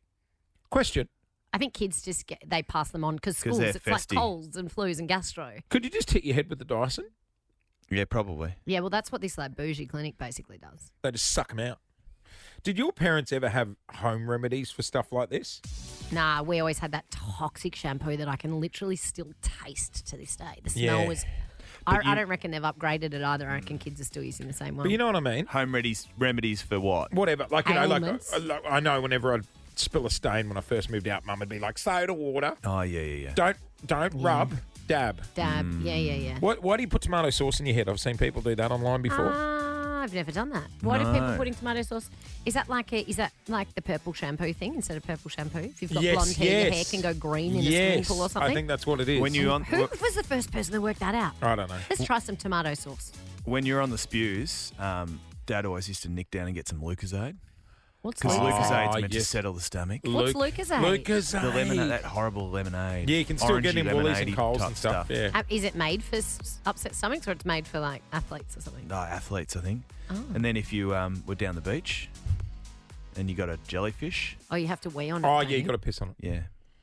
Question: I think kids just they pass them on because 'Cause schools they're it's festive. like colds and flus and gastro. Could you just hit your head with the Dyson? Yeah, probably. Yeah, well, that's what this like bougie clinic basically does. They just suck them out. Did your parents ever have home remedies for stuff like this? Nah, we always had that toxic shampoo that I can literally still taste to this day. The smell Yeah. was. But I don't reckon they've upgraded it either. I reckon kids are still using the same one. But you know what I mean? Home remedies for what? Whatever. Like, you know, Ailments. like I know whenever I'd spill a stain when I first moved out, Mum would be like, soda water. Oh, yeah. Don't rub, dab. Dab. Yeah. Why do you put tomato sauce in your head? I've seen people do that online before. I've never done that. Why do people No. putting tomato sauce? Is that like the purple shampoo thing instead of purple shampoo? If you've got Yes, blonde hair, your hair yes. can go green in a Yes, swimming pool or something. I think that's what it is. When you on Who was the first person to work that out? I don't know. Let's try some tomato sauce. when you're on the spews, Dad always used to nick down and get some Lucozade. What's Because Lucozade? Lucosade's meant to yes. settle the stomach. What's Lucozade? Lucozade. The lemonade, that horrible lemonade. Yeah, you can still get Orangey in Woolies and lemonade-y Coles type and stuff. Yeah. Is it made for upset stomachs or it's made for like athletes or something? No, athletes, I think. Oh. And then if you were down the beach and you got a jellyfish, Oh, you have to wee on it. Oh, don't yeah, you got to piss on it. yeah,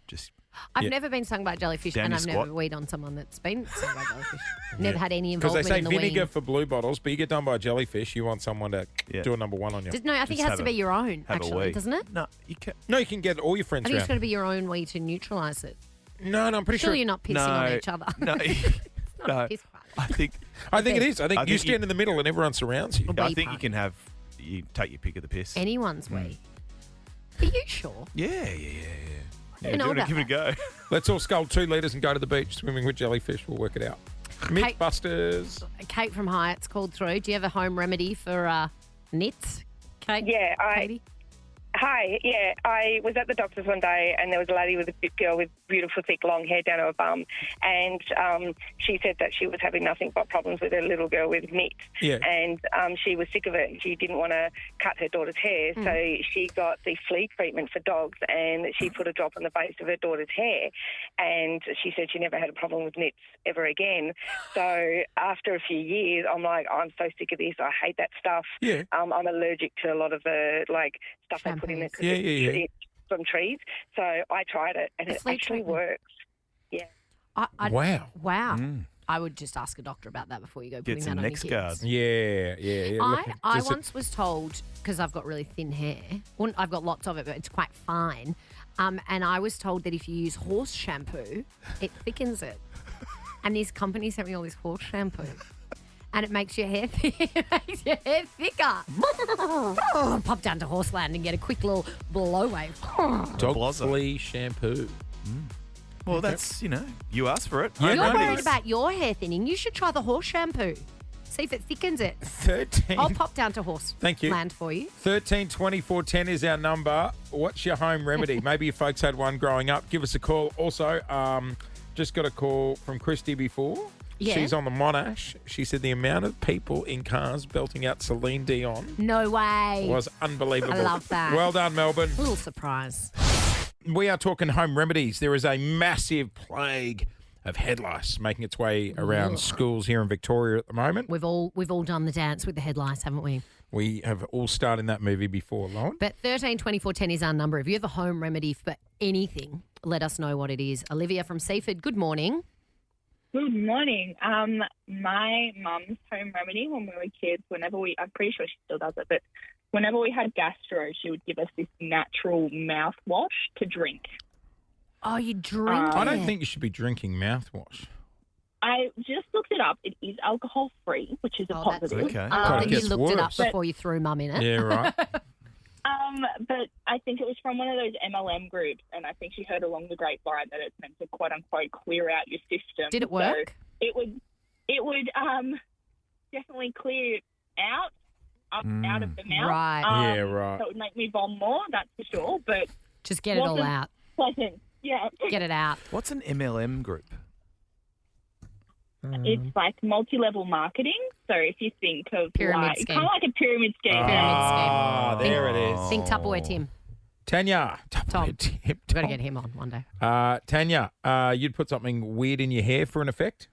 just I've yeah. never been stung by a jellyfish, Down and your I've squat. never weed on someone that's been stung by a jellyfish. Never had any Because they involvement say in the vinegar weeing. for blue bottles, but you get done by a jellyfish, you want someone to Yeah. do a number one on you. No, I think it Just has to have be a- your own, have a actually, wee. doesn't it? No, you can. No, you can get all your I friends think it's got around. to be your own way to neutralise it. No, I'm pretty Surely sure. you're not pissing on No, each other. no. It's not No. a piss party. I think it is. I think you think stand in the middle and everyone surrounds you. A I wee think you party. can have you take your pick of the piss. Anyone's wee. Are you sure? Yeah. didn't know about give it a go. Let's all scull 2 litres and go to the beach swimming with jellyfish. We'll work it out. Mythbusters. Kate from Hyatt's called through. Do you have a home remedy for nits, Kate? Yeah, Katie? Hi, yeah, I was at the doctor's one day and there was a lady with a big girl with beautiful, thick, long hair down her bum, and she said that she was having nothing but problems with her little girl with nits. Yeah. And she was sick of it and she didn't want to cut her daughter's hair, so she got the flea treatment for dogs and she put a drop on the base of her daughter's hair, and she said she never had a problem with nits ever again. So after a few years, I'm like, I'm so sick of this. I hate that stuff. Yeah. I'm allergic to a lot of the stuff they put in it Yeah. from trees. So I tried it and it flea actually treatment. works. Yeah. Wow. Wow. I would just ask a doctor about that before you go putting Get that some on your next kids. guard. Yeah. I once was told, because I've got really thin hair, well, I've got lots of it, but it's quite fine, and I was told that if you use horse shampoo, it thickens it. And this company sent me all this horse shampoo. And it makes your hair thicker. Pop down to Horseland and get a quick little blow wave. Dog flea shampoo. Well, that's, you asked for it. Yeah, You're no, worried about your hair thinning. You should try the horse shampoo. See if it thickens it. 13. I'll pop down to horse Thank you. land for you. 13 24 10 is our number. What's your home remedy? Maybe you folks had one growing up. Give us a call. Also, just got a call from Christy before. Yeah. She's on the Monash. She said the amount of people in cars belting out Celine Dion No way. was unbelievable. I love that. Well done, Melbourne. Little surprise. We are talking home remedies. There is a massive plague of head lice making its way around schools here in Victoria at the moment. We've all done the dance with the head lice, haven't we? We have all starred in that movie before, Lauren. But 13 24 10 is our number. If you have a home remedy for anything, let us know what it is. Olivia from Seaford, good morning. Good morning. My mum's home remedy when we were kids, I'm pretty sure she still does it, but whenever we had gastro, she would give us this natural mouthwash to drink. Oh, you drink I don't think you should be drinking mouthwash. I just looked it up. It is alcohol-free, which is a positive. Okay. I love that you Gets looked it up worse. before you threw mum in it. Yeah, right. But I think it was from one of those MLM groups, and I think she heard along the grapevine that it's meant to quote unquote clear out your system. Did it work? So it would definitely clear out of the mouth. Right. Yeah, right. So it would make me vom more, that's for sure. But just get it all wasn't out. Pleasant. Yeah. Get it out. What's an MLM group? It's like multi-level marketing. So if you think of Pyramid like scheme. kind of like a pyramid scheme. Ah, there it is. Think Tupperware Tim. Tanya. Tom. Tim. We've got to get him on one day. Tanya, you'd put something weird in your hair for an effect?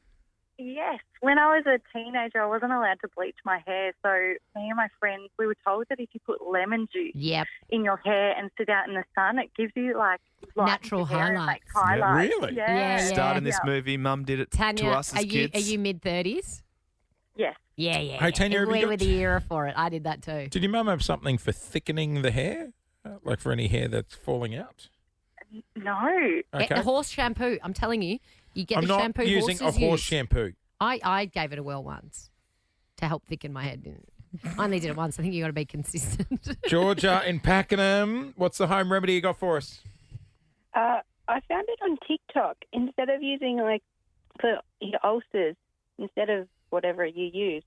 Yes. When I was a teenager, I wasn't allowed to bleach my hair. So me and my friends, we were told that if you put lemon juice in your hair and sit out in the sun, it gives you like natural hair and highlights. makes highlights. Really? Yeah. Starting this movie, Mum did it Tanya, to us as are kids. you mid-30s? Yes. Yeah. Hey, Tanya, have you we got- were the era for it. I did that too. Did your mum have something for thickening the hair? Like for any hair that's falling out? No. Okay. The horse shampoo. I'm telling you, you get I'm the not shampoo using a horses horse use. shampoo. I gave it a whirl once to help thicken my head. I only did it once. I think you got to be consistent. Georgia in Pakenham, what's the home remedy you got for us? I found it on TikTok. Instead of using for your ulcers, instead of whatever you use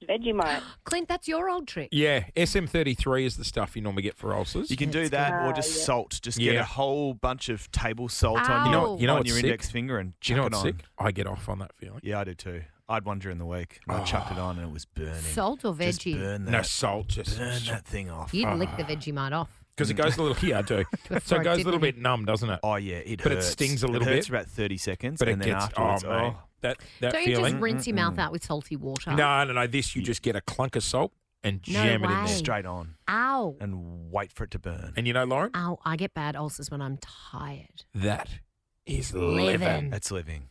Vegemite. Clint, that's your old trick. Yeah, SM33 is the stuff you normally get for ulcers. You can do that or just salt. Just get a whole bunch of table salt on You know your, what- you know on what's your sick? index finger and Do you know chuck it what's on. sick? I get off on that feeling. Yeah, I do too. I had one during the week. And I chucked it on and it was burning. Salt or Just veggie? burn that. No, salt. Just burn that thing off. You'd lick the Vegemite off. Because it goes a little, yeah, I do. So it goes a little bit numb, doesn't it? Oh, yeah, it But hurts. it stings a little It hurts bit. for about 30 seconds. But and it then gets, afterwards, mate, that Don't you feeling. just rinse your mouth out with salty water? No. This you just get a clunk of salt and No jam it in way. there. Straight on. Ow. And wait for it to burn. And you know, Lauren? Ow, I get bad ulcers when I'm tired. That is Living. living. That's living.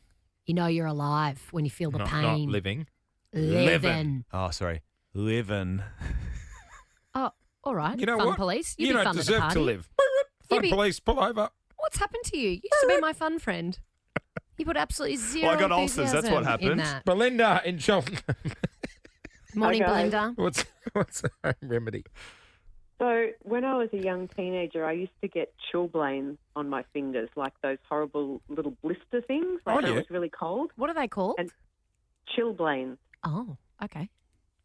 You know you're alive when you feel the Not pain. living. Living. Oh, sorry. Living. Oh, all right. You know fun what? police. You You'd be don't fun at the deserve to party. live. You'd Fun be- police, pull over. What's happened to you? You used to be my fun friend. You put absolutely zero Well, I got ulcers, that's what enthusiasm in happened. that. Belinda in Cheltenham. Morning, Okay. Belinda. What's the home remedy? So when I was a young teenager, I used to get chilblains on my fingers, like those horrible little blister things. Like Oh, when yeah. it was really cold. What are they called? And chilblains. Oh, okay.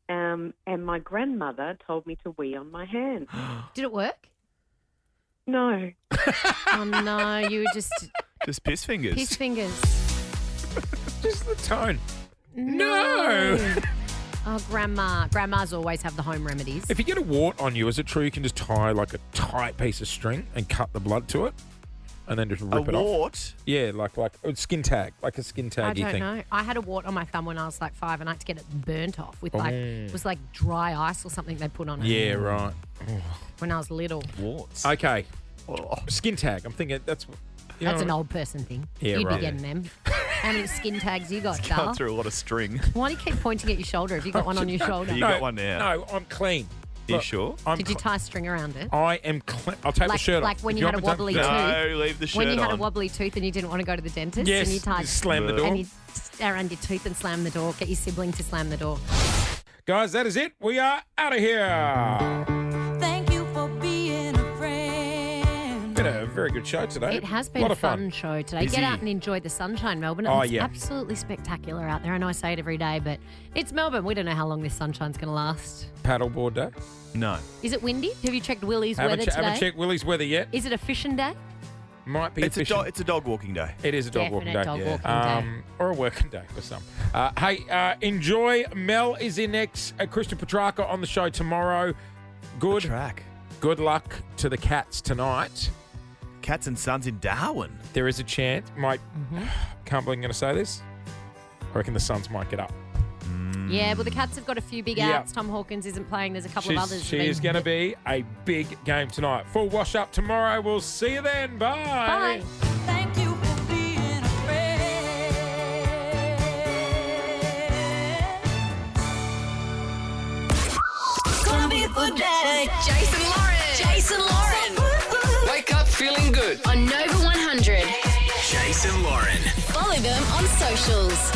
And my grandmother told me to wee on my hand. Did it work? No. Oh, no. You were just Just piss fingers. piss fingers. Just the tone. No. Oh, Grandma. Grandmas always have the home remedies. If you get a wart on you, is it true you can just tie like a tight piece of string and cut the blood to it? And then just rip it off? wart? Yeah, like a skin tag, like a skin I taggy don't thing. know. I had a wart on my thumb when I was like 5 and I had to get it burnt off with Oh. it was like dry ice or something they put on it. Yeah, right. When I was little. Warts. Okay. Skin tag. I'm thinking that's... you That's know an what- old person thing. Yeah, You'd right. be getting them. How many skin tags you got, Going Dal? through a lot of string. Why do you keep pointing at your shoulder? Have you got one on your shoulder? You got one now. No, I'm clean. You Look, sure? I'm Did you cl- tie string around it? I am clean. I'll take the Like- shirt like off. when If you had want a me to- wobbly No, leave the shirt When you had a on. wobbly tooth and you didn't want to go to the dentist Yes, and you tied just slam the door. and you around your tooth and slam the door. Get your sibling to slam the door. Guys, that is it. We are out of here. Thank you for being a friend. been a very good show today. It has a been lot a of fun. fun show today. Busy. Get out and enjoy the sunshine, Melbourne. Oh, It's yeah. absolutely spectacular out there. I know I say it every day, but it's Melbourne. We don't know how long this sunshine's going to last. Paddleboard day. No. Is it windy? Have you checked Willie's weather today? Haven't checked Willie's weather yet. Is it a fishing day? Might be It's fishing. it's a dog walking day. It is a dog walking day. Definite dog walking day. Or a working day for some. Enjoy. Mel is in next. Christian Petrarca on the show tomorrow. Good track. Good luck to the Cats tonight. Cats and Sons in Darwin. There is a chance. Can't believe I'm going to say this. I reckon the Suns might get up. Yeah, well, the Cats have got a few big Yeah. outs. Tom Hawkins isn't playing. There's a couple of others. She is going to be a big game tonight. Full wash up tomorrow. We'll see you then. Bye. Bye. Thank you for being a friend. Gonna be a good day. Jason Lauren. Jason Lauren. Wake up feeling good. On Nova 100. Jason Lauren. Follow them on socials.